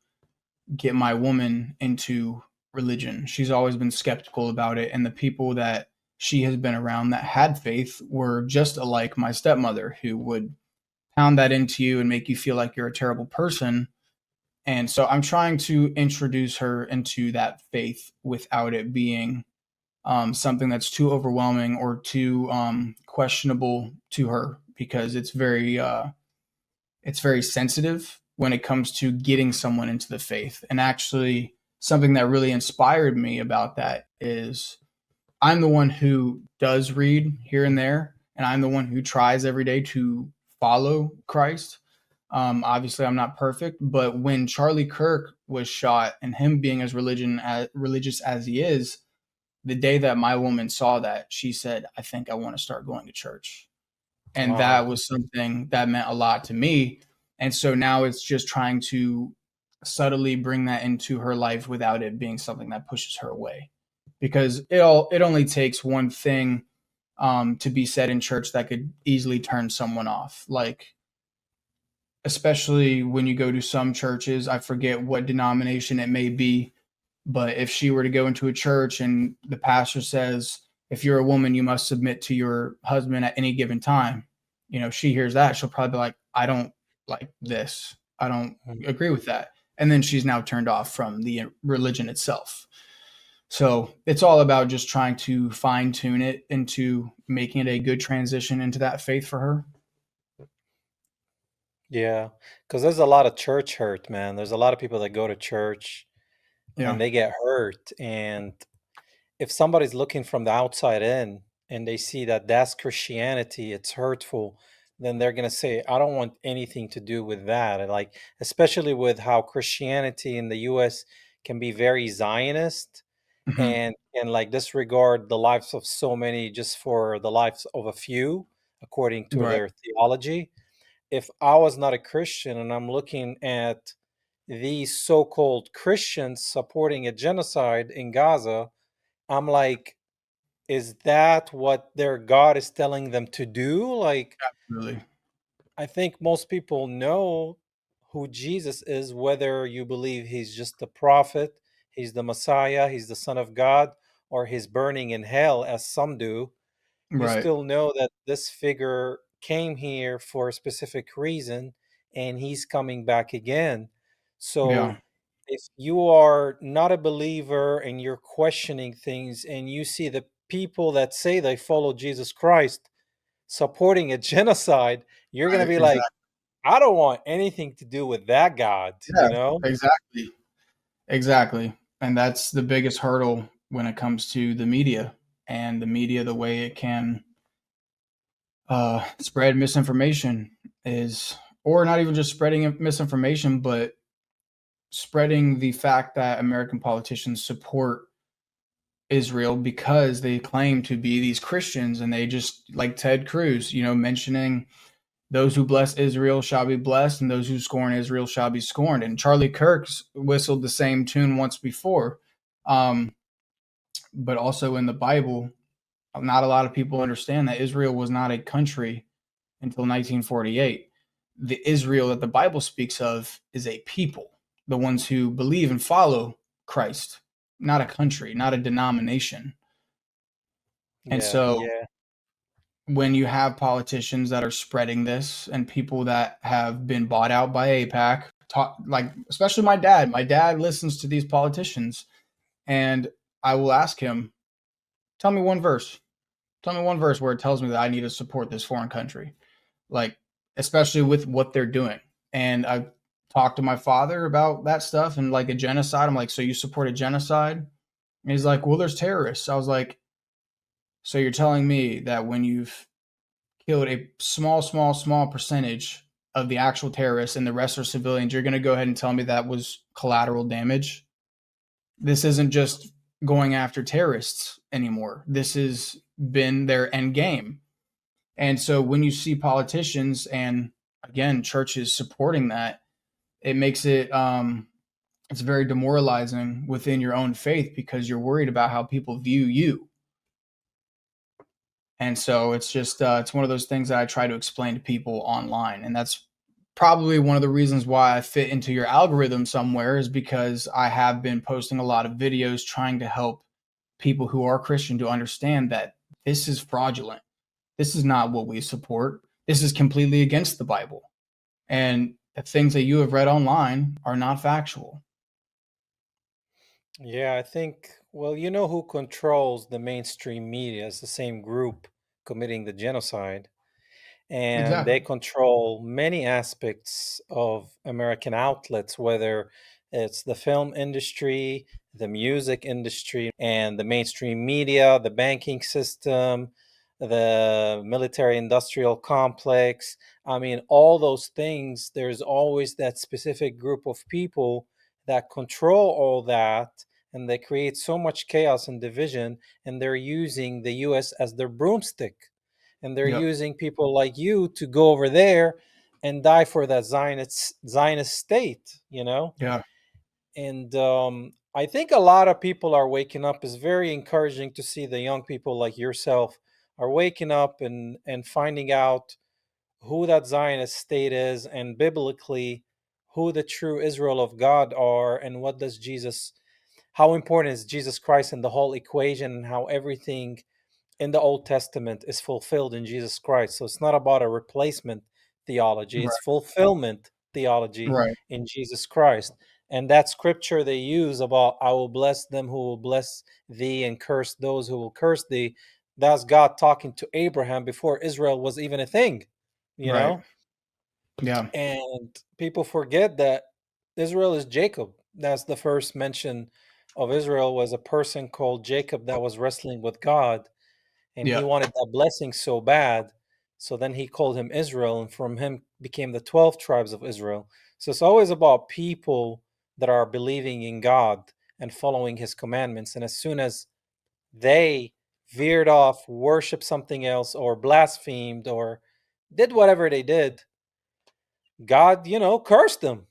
Speaker 1: get my woman into religion. She's always been skeptical about it, and the people that she has been around that had faith were just like my stepmother, who would pound that into you and make you feel like you're a terrible person. And so I'm trying to introduce her into that faith without it being something that's too overwhelming or too questionable to her, because it's very sensitive when it comes to getting someone into the faith. And actually, something that really inspired me about that is I'm the one who does read here and there, and I'm the one who tries every day to follow Christ. Obviously, I'm not perfect, but when Charlie Kirk was shot, and him being as religious as he is, the day that my woman saw that, she said, "I think I want to start going to church." And that
Speaker 2: Wow.
Speaker 1: was something that meant a lot to me. And so now it's just trying to subtly bring that into her life without it being something that pushes her away, because it only takes one thing to be said in church that could easily turn someone off. Like, especially when you go to some churches, I forget what denomination it may be, but if she were to go into a church and the pastor says, if you're a woman, you must submit to your husband at any given time, she hears that, she'll probably be like, I don't. like this. I don't
Speaker 2: Mm.
Speaker 1: agree with that. And then she's now turned off from the religion itself. So it's all about just trying to fine tune it into making it a good transition into that faith for her.
Speaker 2: Yeah, because there's a lot of church hurt, man. There's a lot of people that go to church
Speaker 1: Yeah.
Speaker 2: and they get hurt. And if somebody's looking from the outside in and they see that that's Christianity, it's hurtful, then they're going to say, I don't want anything to do with that. And like, especially with how Christianity in the US can be very Zionist
Speaker 1: Hmm.
Speaker 2: and like disregard the lives of so many just for the lives of a few, according to
Speaker 1: Right.
Speaker 2: their theology. If I was not a Christian and I'm looking at these so-called Christians supporting a genocide in Gaza, I'm like, is that what their God is telling them to do? Like,
Speaker 1: Really.
Speaker 2: I think most people know who Jesus is, whether you believe he's just the prophet, he's the Messiah, he's the Son of God, or he's burning in hell, as some do. You
Speaker 1: Right.
Speaker 2: still know that this figure came here for a specific reason and he's coming back again. So
Speaker 1: Yeah.
Speaker 2: if you are not a believer and you're questioning things and you see the people that say they follow Jesus Christ supporting a genocide, you're going to
Speaker 1: Right.
Speaker 2: be like,
Speaker 1: Exactly.
Speaker 2: I don't want anything to do with that God,
Speaker 1: Yeah.
Speaker 2: you know?
Speaker 1: Exactly. Exactly. And that's the biggest hurdle when it comes to the media, and the media, the way it can spread misinformation is, or not even just spreading misinformation, but spreading the fact that American politicians support Israel because they claim to be these Christians, and they just, like Ted Cruz, mentioning those who bless Israel shall be blessed, and those who scorn Israel shall be scorned. And Charlie Kirk's whistled the same tune once before. Um, but also in the Bible, not a lot of people understand that Israel was not a country until 1948. The Israel that the Bible speaks of is a people, the ones who believe and follow Christ, not a country, not a denomination. And
Speaker 2: Yeah,
Speaker 1: so
Speaker 2: yeah,
Speaker 1: when you have politicians that are spreading this, and people that have been bought out by APAC, like especially my dad listens to these politicians, and I will ask him, tell me one verse. Tell me one verse where it tells me that I need to support this foreign country, like especially with what they're doing. And I talked to my father about that stuff and like a genocide. I'm like, so you support a genocide? And he's like, well, there's terrorists. I was like, so you're telling me that when you've killed a small percentage of the actual terrorists and the rest are civilians, you're going to go ahead and tell me that was collateral damage? This isn't just going after terrorists anymore. This has been their end game. And so when you see politicians and, again, churches supporting that, it makes it's very demoralizing within your own faith, because you're worried about how people view you. And so it's just it's one of those things that I try to explain to people online, and that's probably one of the reasons why I fit into your algorithm somewhere, is because I have been posting a lot of videos trying to help people who are Christian to understand that this is fraudulent. This is not what we support. This is completely against the Bible. And the things that you have read online are not factual.
Speaker 2: yeah. I think, well, you know who controls the mainstream media is the same group committing the genocide. And they
Speaker 1: Exactly.
Speaker 2: control many aspects of American outlets, whether it's the film industry, the music industry, and the mainstream media, the banking system, the military industrial complex. I mean, all those things, there's always that specific group of people that control all that. And they create so much chaos and division, and they're using the US as their broomstick, and they're
Speaker 1: Yep.
Speaker 2: using people like you to go over there and die for that Zionist state, you know.
Speaker 1: Yeah.
Speaker 2: And I think a lot of people are waking up. It's very encouraging to see the young people like yourself are waking up and finding out who that Zionist state is, and biblically who the true Israel of God are, and what does Jesus, how important is Jesus Christ in the whole equation, and how everything in the Old Testament is fulfilled in Jesus Christ. So it's not about a replacement theology. It's
Speaker 1: Right.
Speaker 2: fulfillment theology
Speaker 1: Right.
Speaker 2: in Jesus Christ. And that scripture they use about, I will bless them who will bless thee and curse those who will curse thee. That's God talking to Abraham before Israel was even a thing, you
Speaker 1: Right.
Speaker 2: know?
Speaker 1: Yeah.
Speaker 2: And people forget that Israel is Jacob. That's the first mention of Israel, was a person called Jacob that was wrestling with God, and he
Speaker 1: Yeah.
Speaker 2: wanted that blessing so bad. So then he called him Israel, and from him became the 12 tribes of Israel. So it's always about people that are believing in God and following his commandments. And as soon as they veered off, worshiped something else, or blasphemed, or did whatever they did, God, cursed them,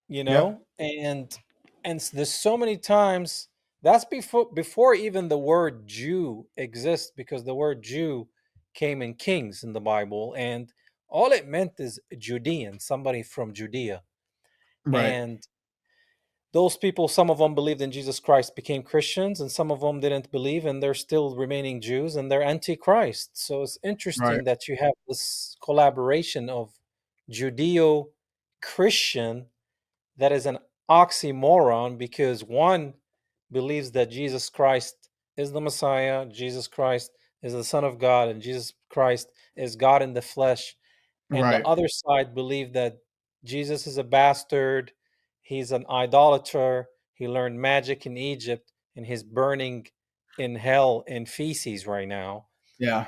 Speaker 1: Yeah.
Speaker 2: and there's so many times that's before even the word Jew exists, because the word Jew came in Kings in the Bible, and all it meant is Judean, somebody from Judea.
Speaker 1: Right.
Speaker 2: And those people, some of them believed in Jesus Christ, became Christians, and some of them didn't believe, and they're still remaining Jews, and they're antichrist. So it's
Speaker 1: Right.
Speaker 2: interesting that you have this collaboration of Judeo-Christian that is an oxymoron, because one believes that Jesus Christ is the Messiah, Jesus Christ is the Son of God, and Jesus Christ is God in the flesh, and the
Speaker 1: Right.
Speaker 2: other side believe that Jesus is a bastard, he's an idolater, he learned magic in Egypt, and he's burning in hell in feces right now.
Speaker 1: Yeah.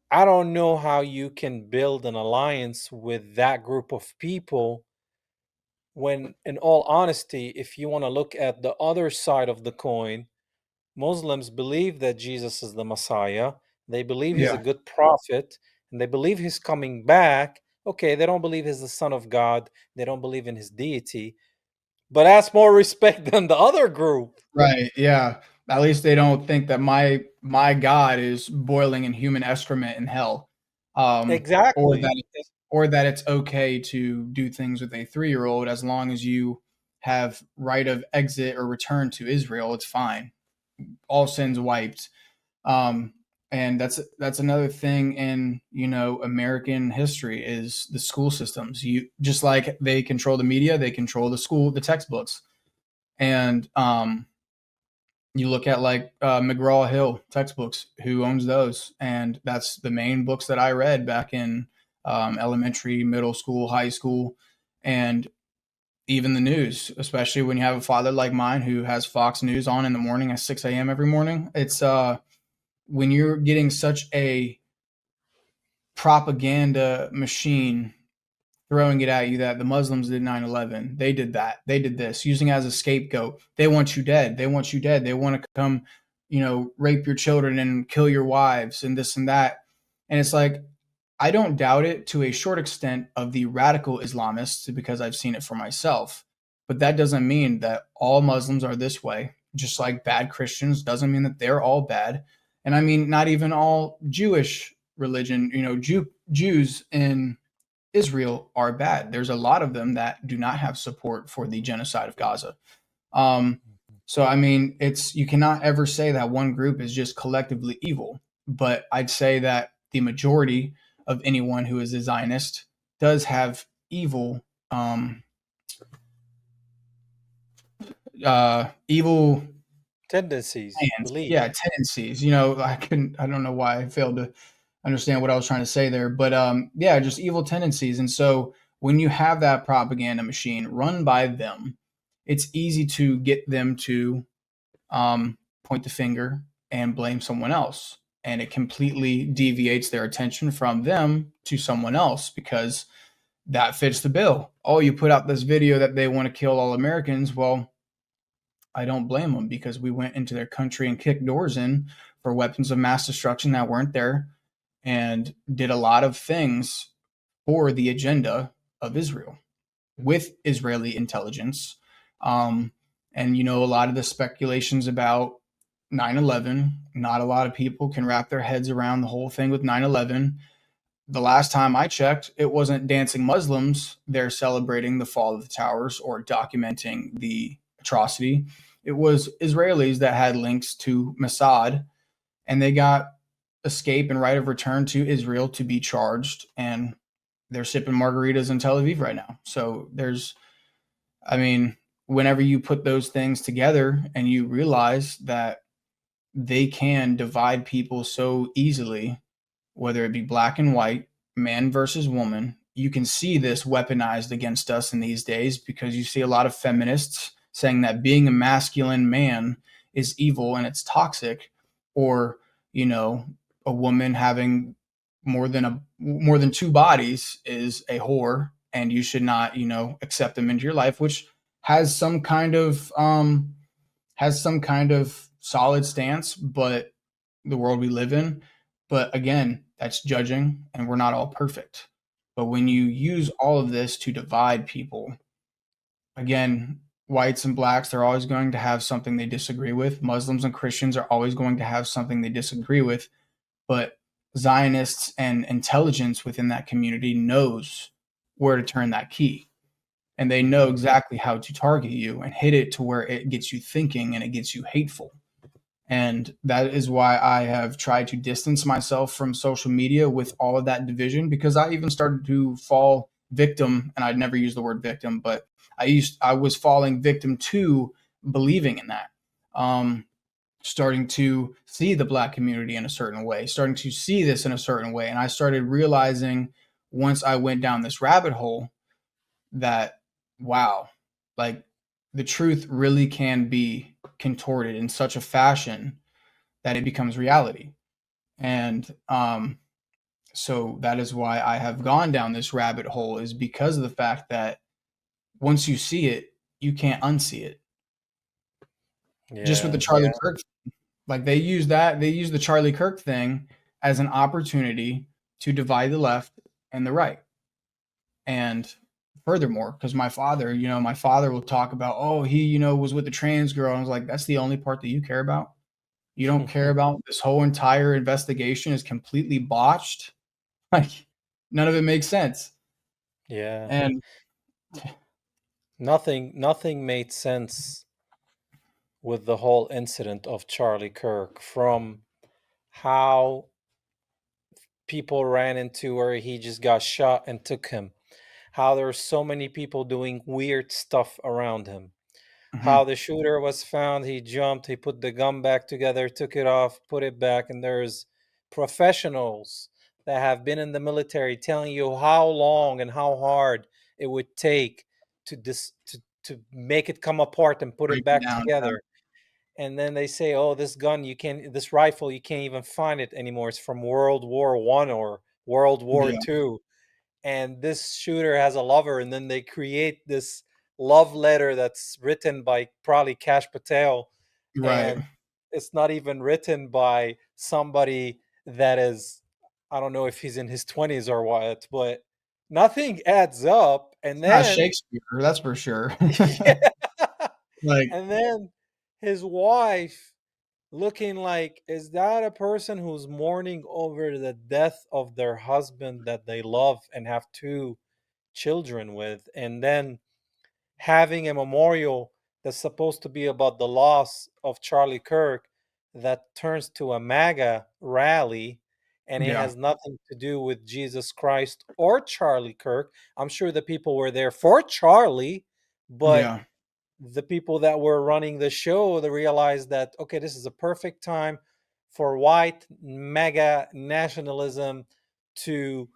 Speaker 2: I don't know how you can build an alliance with that group of people when, in all honesty, if you want to look at the other side of the coin, Muslims believe that Jesus is the Messiah. They believe he's a
Speaker 1: Yeah.
Speaker 2: good prophet, and they believe he's coming back. Okay, they don't believe he's the Son of God. They don't believe in his deity, but that's more respect than the other group.
Speaker 1: Right. Yeah. At least they don't think that my God is boiling in human excrement in hell. Or
Speaker 2: Exactly.
Speaker 1: that or that it's okay to do things with a 3-year-old as long as you have right of exit or return to Israel, it's fine. All sins wiped. Um, and that's another thing in, American history is the school systems. You just like they control the media, they control the textbooks. And you look at like McGraw-Hill textbooks, who owns those? And that's the main books that I read back in elementary, middle school, high school, and even the news, especially when you have a father like mine who has Fox News on in the morning at 6 a.m. every morning. It's when you're getting such a propaganda machine throwing it at you that the Muslims did 9/11, they did that, they did this, using it as a scapegoat. They want you dead. They want you dead. They want to come, rape your children and kill your wives and this and that. And it's like, I don't doubt it to a short extent of the radical Islamists because I've seen it for myself. But that doesn't mean that all Muslims are this way. Just like bad Christians doesn't mean that they're all bad. And I mean, not even all Jewish religion, Jews in Israel are bad. There's a lot of them that do not have support for the genocide of Gaza. Um, so I mean, you cannot ever say that one group is just collectively evil. But I'd say that the majority of anyone who is a Zionist does have um, evil
Speaker 2: Tendencies,
Speaker 1: plans. Yeah,
Speaker 2: beliefs.
Speaker 1: tendencies. I don't know why I failed to understand what I was trying to say there, but yeah, just evil tendencies. And so when you have that propaganda machine run by them, it's easy to get them to point the finger and blame someone else. And it completely deviates their attention from them to someone else because that fits the bill. Oh, you put out this video that they want to kill all Americans. Well, I don't blame them because we went into their country and kicked doors in for weapons of mass destruction that weren't there and did a lot of things for the agenda of Israel with Israeli intelligence. Um, and, a lot of the speculations about 9/11, not a lot of people can wrap their heads around the whole thing with 9/11. The last time I checked, it wasn't dancing Muslims there celebrating the fall of the towers or documenting the atrocity. It was Israelis that had links to Mossad, and they got escape and right of return to Israel to be charged and they're sipping margaritas in Tel Aviv right now. So I mean, whenever you put those things together and you realize that they can divide people so easily, whether it be black and white, man versus woman. You can see this weaponized against us in these days because you see a lot of feminists saying that being a masculine man is evil and it's toxic, or, you know, a woman having more than two bodies is a whore and you should not, accept them into your life, which has some kind of solid stance, but the world we live in. But again, that's judging, and we're not all perfect. But when you use all of this to divide people, again, whites and blacks, they're always going to have something they disagree with. Muslims and Christians are always going to have something they disagree with. But Zionists and intelligence within that community knows where to turn that key. And they know exactly how to target you and hit it to where it gets you thinking and it gets you hateful. And that is why I have tried to distance myself from social media with all of that division, because I even started to fall victim, and I'd never use the word victim, but I was falling victim to believing in that. Starting to see the black community in a certain way, starting to see this in a certain way. And I started realizing once I went down this rabbit hole that, wow, like the truth really can be contorted in such a fashion that it becomes reality. And so that is why I have gone down this rabbit hole, is because of the fact that once you see it, you can't unsee it. Just with the
Speaker 2: Yeah,
Speaker 1: Charlie Kirk, like they use the Charlie Kirk thing as an opportunity to divide the left and the right. And furthermore, because my father will talk about, oh, he, was with the trans girl. And I was like, that's the only part that you care about. You don't care about this whole entire investigation is completely botched. Like, none of it makes sense.
Speaker 2: yeah.
Speaker 1: And
Speaker 2: Nothing made sense with the whole incident of Charlie Kirk, from how people ran into where he just got shot and took him, how there's so many people doing weird stuff around him, how
Speaker 1: mhm,
Speaker 2: the shooter was found, he jumped, he put the gun back together, took it off, put it back, and there's professionals that have been in the military telling you how long and how hard it would take to make it come apart and put it
Speaker 1: break it
Speaker 2: back
Speaker 1: down.
Speaker 2: together. And then they say, oh, this gun, you can't, this rifle, you can't even find it anymore, it's from World War I or World War
Speaker 1: Yeah,
Speaker 2: II. And this shooter has a lover, and then they create this love letter that's written by probably Kash Patel,
Speaker 1: right.
Speaker 2: and it's not even written by somebody that is, I don't know if he's in his 20s or what, but nothing adds up. And
Speaker 1: It's not
Speaker 2: then
Speaker 1: Shakespeare, that's for sure.
Speaker 2: yeah,
Speaker 1: Like,
Speaker 2: and then his wife looking like, is that a person who's mourning over the death of their husband that they love and have two children with, and then having a memorial that's supposed to be about the loss of Charlie Kirk that turns to a MAGA rally, and it
Speaker 1: yeah,
Speaker 2: has nothing to do with Jesus Christ or Charlie Kirk. I'm sure the people were there for Charlie, but
Speaker 1: yeah,
Speaker 2: the people that were running the show, they realized that, okay, this is a perfect time for white mega nationalism to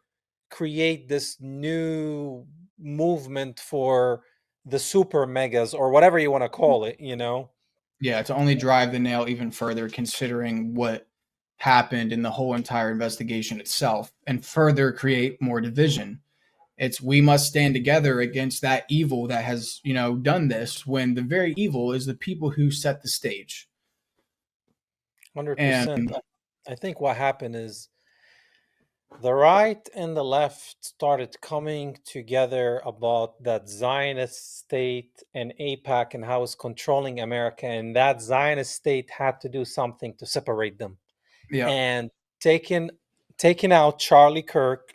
Speaker 2: create this new movement for the super megas, or whatever you want to call it.
Speaker 1: yeah, to only drive the nail even further considering what happened in the whole entire investigation itself and further create more division. It's we must stand together against that evil that has, done this, when the very evil is the people who set the stage. And
Speaker 2: 100%. I think what happened is the right and the left started coming together about that Zionist state and APAC and how it's controlling America, and that Zionist state had to do something to separate them.
Speaker 1: yeah,
Speaker 2: And taking taking out Charlie Kirk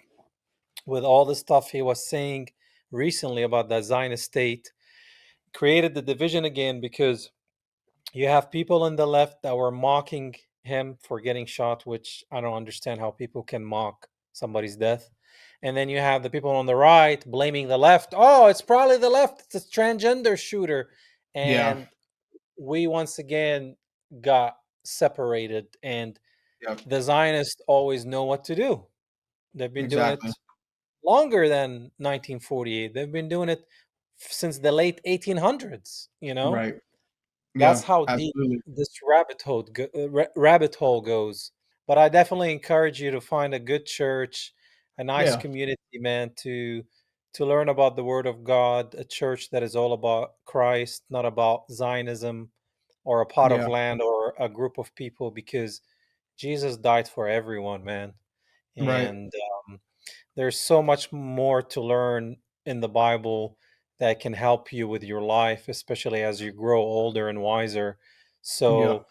Speaker 2: with all the stuff he was saying recently about the Zionist state created the division again, because you have people on the left that were mocking him for getting shot, which I don't understand how people can mock somebody's death. And then you have the people on the right blaming the left. Oh, it's probably the left. It's a transgender shooter.
Speaker 1: Yeah.
Speaker 2: And we once again got separated. And
Speaker 1: Yep.
Speaker 2: the Zionists always know what to do. They've been doing
Speaker 1: Exactly.
Speaker 2: it longer than 1948. They've been doing it since the late 1800s, you know?
Speaker 1: Right.
Speaker 2: That's
Speaker 1: Yeah.
Speaker 2: how deep
Speaker 1: Absolutely.
Speaker 2: this rabbit hole goes. But I definitely encourage you to find a good church, a nice
Speaker 1: Yeah.
Speaker 2: community, man, to learn about the Word of God, a church that is all about Christ, not about Zionism or a pot of
Speaker 1: Yeah.
Speaker 2: land or a group of people, because Jesus died for everyone, man.
Speaker 1: Right.
Speaker 2: And there's so much more to learn in the Bible that can help you with your life, especially as you grow older and wiser.
Speaker 1: Yeah.
Speaker 2: So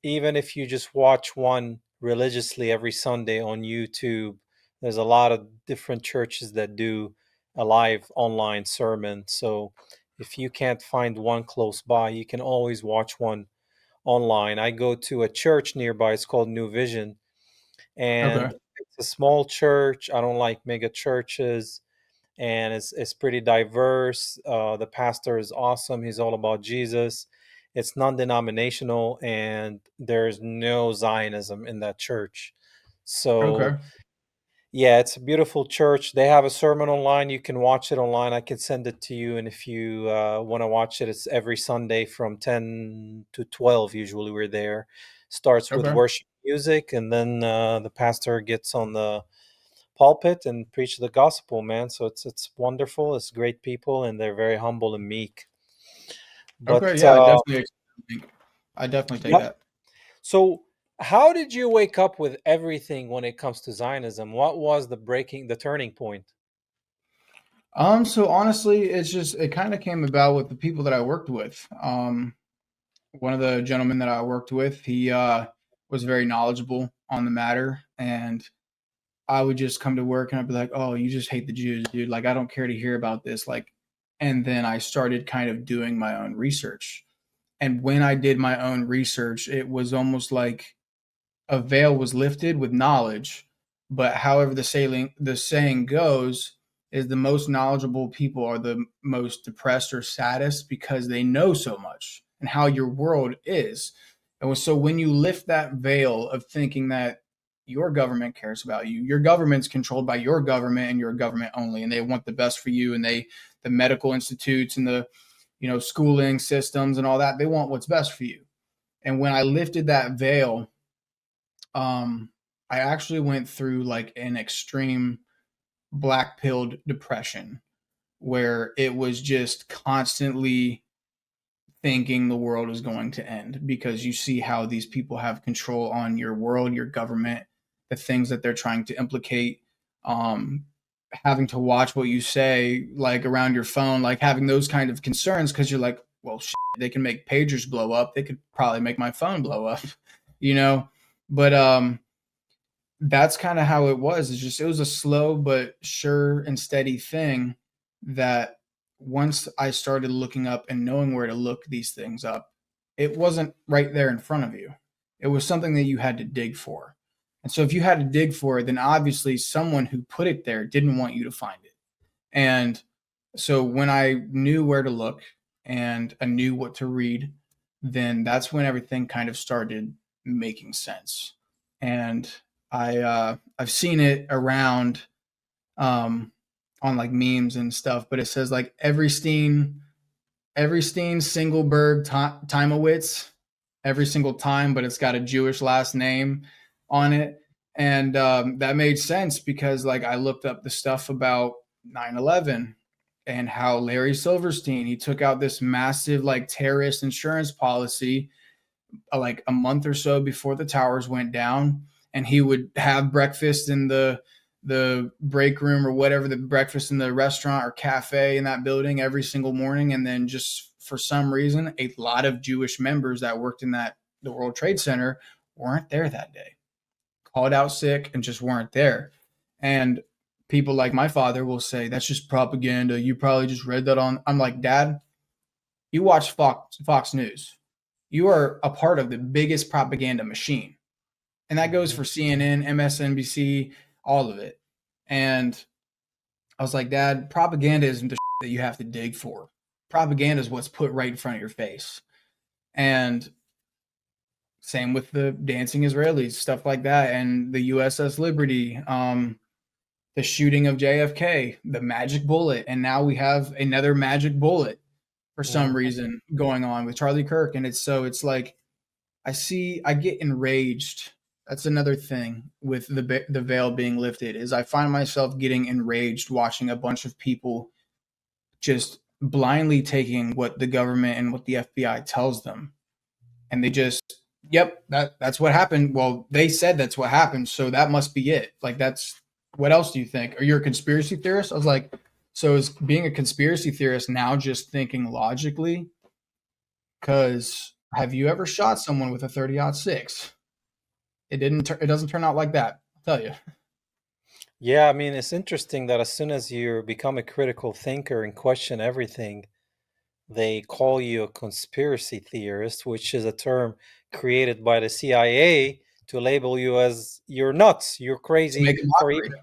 Speaker 2: even if you just watch one religiously every Sunday on YouTube, there's a lot of different churches that do a live online sermon. So if you can't find one close by, you can always watch one online. I go to a church nearby, it's called New Vision,
Speaker 1: Okay.
Speaker 2: and it's a small church. I don't like mega churches, and it's pretty diverse. The pastor is awesome. He's all about Jesus. It's non-denominational, and there's no Zionism in that church. So
Speaker 1: Okay.
Speaker 2: yeah, it's a beautiful church. They have a sermon online. You can watch it online. I can send it to you, and if you want to watch it, it's every Sunday from 10 to 12. Usually, we're there. Starts with
Speaker 1: Okay.
Speaker 2: worship music, and then the pastor gets on the pulpit and preach the gospel, man. So it's wonderful. It's great people, and they're very humble and meek.
Speaker 1: Okay.
Speaker 2: But
Speaker 1: Yeah. I definitely take
Speaker 2: yep.
Speaker 1: that.
Speaker 2: So how did you wake up with everything when it comes to Zionism? What was the turning point?
Speaker 1: So honestly, it kind of came about with the people that I worked with. One of the gentlemen that I worked with, he was very knowledgeable on the matter, and I would just come to work and I'd be like, "Oh, you just hate the Jews, dude. Like, I don't care to hear about this." Like, and then I started kind of doing my own research. And when I did my own research, it was almost like a veil was lifted with knowledge. But however the saying goes is the most knowledgeable people are the most depressed or saddest because they know so much and how your world is. And so when you lift that veil of thinking that your government cares about you, your government's controlled by your government and your government only, and they want the best for you, and the medical institutes and the schooling systems and all that, they want what's best for you. And when I lifted that veil, um, I actually went through like an extreme black pilled depression where it was just constantly thinking the world is going to end because you see how these people have control on your world, your government, the things that they're trying to implicate, um, having to watch what you say, like around your phone, like having those kind of concerns because you're like, well, shit, they can make pagers blow up. They could probably make my phone blow up, you know? But that's kind of how it was. It was a slow but sure and steady thing that once I started looking up and knowing where to look these things up, it wasn't right there in front of you. It was something that you had to dig for. And so if you had to dig for it, then obviously someone who put it there didn't want you to find it. And so when I knew where to look and I knew what to read, then that's when everything kind of started making sense. And I've seen it around um on like memes and stuff, but it says like every Steen Singleberg Timowitz every single time, but it's got a Jewish last name on it. And that made sense because like I looked up the stuff about 9/11 and how Larry Silverstein, he took out this massive like terrorist insurance policy like a month or so before the towers went down, and he would have breakfast in the break room or whatever, the breakfast in the restaurant or cafe in that building every single morning. And then just for some reason, a lot of Jewish members that worked in the World Trade Center weren't there that day, called out sick and just weren't there. And people like my father will say, that's just propaganda. You probably just read that on. I'm like, Dad, you watch Fox News. You are a part of the biggest propaganda machine. And that goes
Speaker 2: Mhm.
Speaker 1: for CNN, MSNBC, all of it. And I was like, Dad, propaganda isn't the that you have to dig for. Propaganda is what's put right in front of your face. And same with the dancing Israelis, stuff like that, and the USS Liberty, the shooting of JFK, the magic bullet, and now we have another magic bullet for some
Speaker 2: Yeah.
Speaker 1: reason going on with Charlie Kirk, and it's like I get enraged. That's another thing with the veil being lifted is I find myself getting enraged watching a bunch of people just blindly taking what the government and what the FBI tells them, and they just, yep, that's what happened. Well, they said that's what happened, so that must be it. Like, that's, what else do you think? Are you a conspiracy theorist? I was like, so is being a conspiracy theorist now just thinking logically? Because have you ever shot someone with a 30-06? It doesn't turn out like that. I'll tell you.
Speaker 2: Yeah, I mean, it's interesting that as soon as you become a critical thinker and question everything, they call you a conspiracy theorist, which is a term created by the CIA to label you as you're nuts, you're
Speaker 1: To
Speaker 2: crazy
Speaker 1: make a
Speaker 2: for
Speaker 1: mockery.
Speaker 2: even.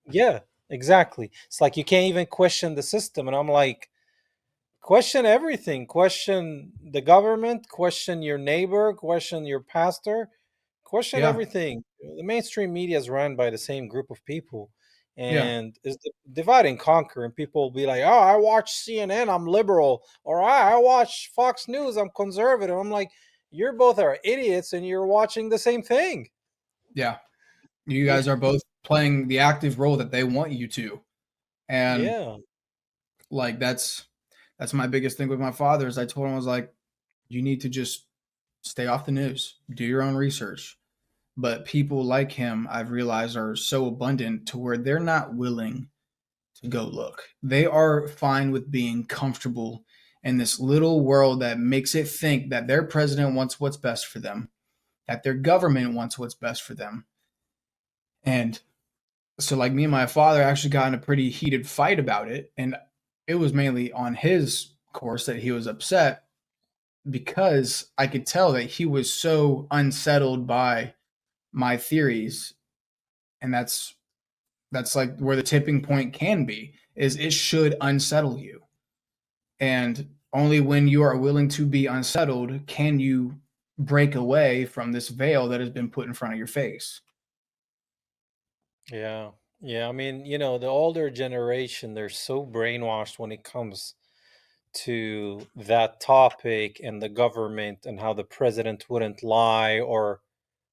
Speaker 2: Yeah, exactly. It's like you can't even question the system. And I'm like, question everything. Question the government, question your neighbor, question your pastor, question
Speaker 1: Yeah,
Speaker 2: everything. The mainstream media is run by the same group of people
Speaker 1: yeah,
Speaker 2: and is divide and conquer. And people will be like, oh, I watch CNN, I'm liberal. Or I watch Fox News, I'm conservative. I'm like, you're both are idiots and you're watching the same thing.
Speaker 1: yeah. You
Speaker 2: Yeah.
Speaker 1: guys are both playing the active role that they want you to, and
Speaker 2: Yeah.
Speaker 1: like that's my biggest thing with my father is I told him, I was like, you need to just stay off the news, do your own research. But people like him, I've realized, are so abundant to where they're not willing to go look. They are fine with being comfortable in this little world that makes it think that their president wants what's best for them, that their government wants what's best for them. And so, like, me and my father actually got in a pretty heated fight about it. And it was mainly on his course that he was upset because I could tell that he was so unsettled by my theories. And that's like where the tipping point can be, is it should unsettle you. And only when you are willing to be unsettled can you break away from this veil that has been put in front of your face.
Speaker 2: Yeah. Yeah. I mean, the older generation, they're so brainwashed when it comes to that topic and the government and how the president wouldn't lie, or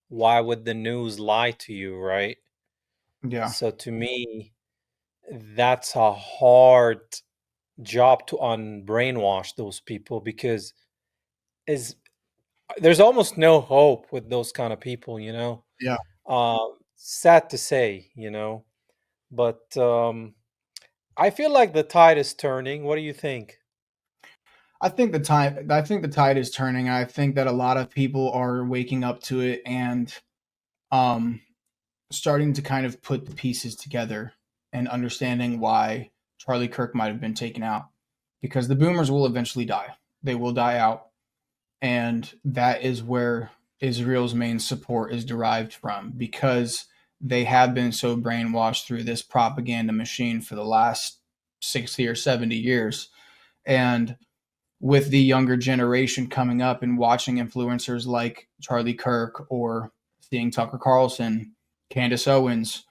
Speaker 2: why would the news lie to you, right?
Speaker 1: Yeah.
Speaker 2: So to me, that's a hard job to unbrainwash those people, because is there's almost no hope with those kind of people.
Speaker 1: Yeah.
Speaker 2: Sad to say, but I feel like the tide is turning. What do you think?
Speaker 1: I think the tide is turning. I think that a lot of people are waking up to it and um starting to kind of put the pieces together and understanding why Charlie Kirk might have been taken out, because the boomers will eventually die. They will die out, and that is where Israel's main support is derived from, because they have been so brainwashed through this propaganda machine for the last 60 or 70 years. And with the younger generation coming up and watching influencers like Charlie Kirk or seeing Tucker Carlson, Candace Owens,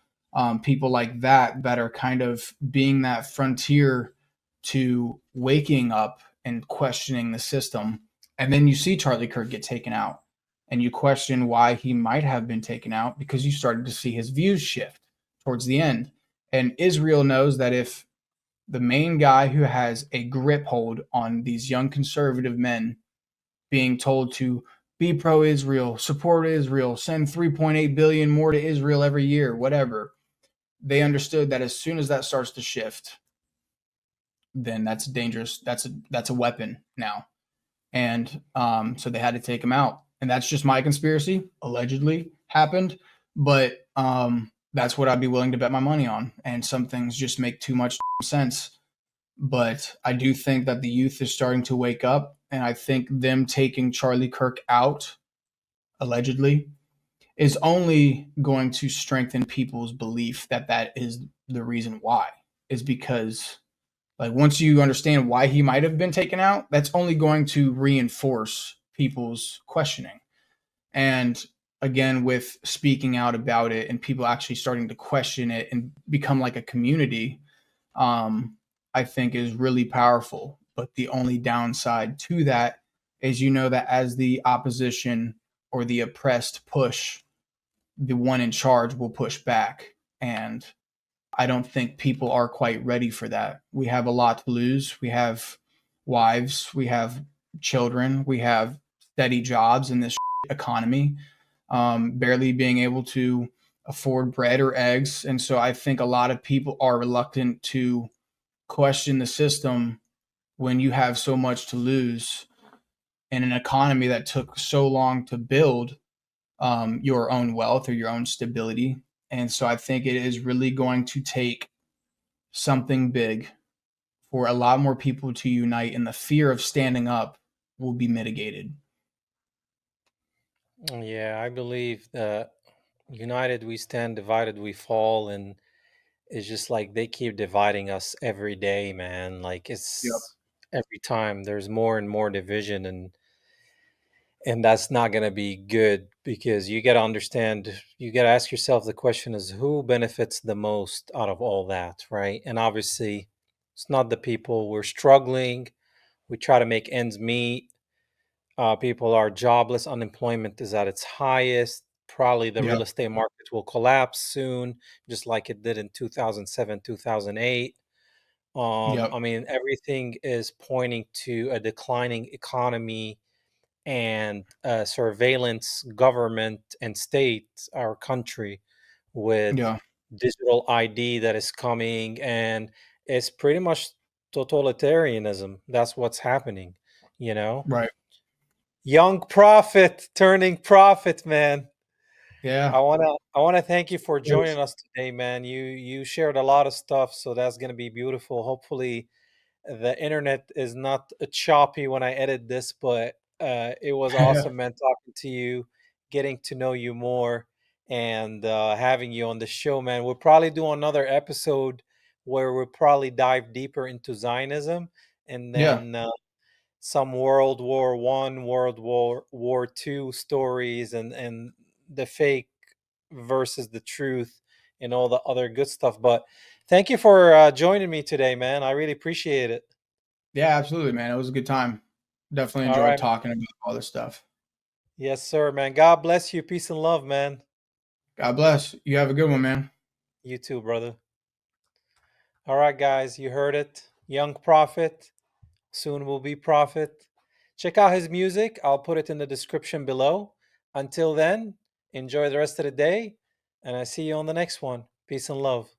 Speaker 1: people like that are kind of being that frontier to waking up and questioning the system. And then you see Charlie Kirk get taken out and you question why he might have been taken out, because you started to see his views shift towards the end. And Israel knows that if the main guy who has a grip hold on these young conservative men being told to be pro Israel, support Israel, send 3.8 billion more to Israel every year, whatever. They understood that as soon as that starts to shift, then that's dangerous. That's a weapon now. And so they had to take him out. And that's just my conspiracy, allegedly happened, but that's what I'd be willing to bet my money on. And some things just make too much sense. But I do think that the youth is starting to wake up, and I think them taking Charlie Kirk out, allegedly, is only going to strengthen people's belief that that is the reason why. is because, like, once you understand why he might have been taken out, that's only going to reinforce people's questioning. And again, with speaking out about it and people actually starting to question it and become like a community, um, I think is really powerful. But the only downside to that is, that as the opposition or the oppressed push, the one in charge will push back. And I don't think people are quite ready for that. We have a lot to lose. We have wives, we have children, we have steady jobs in this economy, barely being able to afford bread or eggs. And so I think a lot of people are reluctant to question the system when you have so much to lose in an economy that took so long to build, your own wealth or your own stability. And so I think it is really going to take something big for a lot more people to unite, and the fear of standing up will be mitigated.
Speaker 2: Yeah, I believe that united we stand, divided we fall, and it's just like they keep dividing us every day, man. Like
Speaker 1: Yep.
Speaker 2: it's every time there's more and more division, and that's not going to be good because you got to understand, you got to ask yourself the question is who benefits the most out of all that, right? And obviously it's not the people. We're struggling, we try to make ends meet. People are jobless, unemployment is at its highest, probably the real
Speaker 1: Yep.
Speaker 2: estate market will collapse soon, just like it did in 2007 2008.
Speaker 1: Yep.
Speaker 2: I mean, everything is pointing to a declining economy and surveillance government and state, our country, with
Speaker 1: Yeah.
Speaker 2: digital ID that is coming, and it's pretty much totalitarianism. That's what's happening, you know?
Speaker 1: Right.
Speaker 2: Young prophet turning prophet, man.
Speaker 1: Yeah.
Speaker 2: I wanna thank you for
Speaker 1: Yes.
Speaker 2: joining us today, man. You shared a lot of stuff, so that's gonna be beautiful. Hopefully the internet is not choppy when I edit this, but it was awesome, man, talking to you, getting to know you more, and having you on the show, man. We'll probably do another episode where we'll probably dive deeper into Zionism, and
Speaker 1: Yeah.
Speaker 2: then some World War I, World War II stories, and the fake versus the truth, and all the other good stuff. But thank you for joining me today, man. I really appreciate it.
Speaker 1: Yeah, absolutely, man. It was a good time. Definitely
Speaker 2: All
Speaker 1: enjoyed
Speaker 2: right.
Speaker 1: talking about all this stuff.
Speaker 2: Yes, sir, man. God bless you. Peace and love, man.
Speaker 1: God bless. You have a good one, man.
Speaker 2: You too, brother. All right, guys. You heard it. Young prophet. Soon will be prophet. Check out his music. I'll put it in the description below. Until then, enjoy the rest of the day. And I see you on the next one. Peace and love.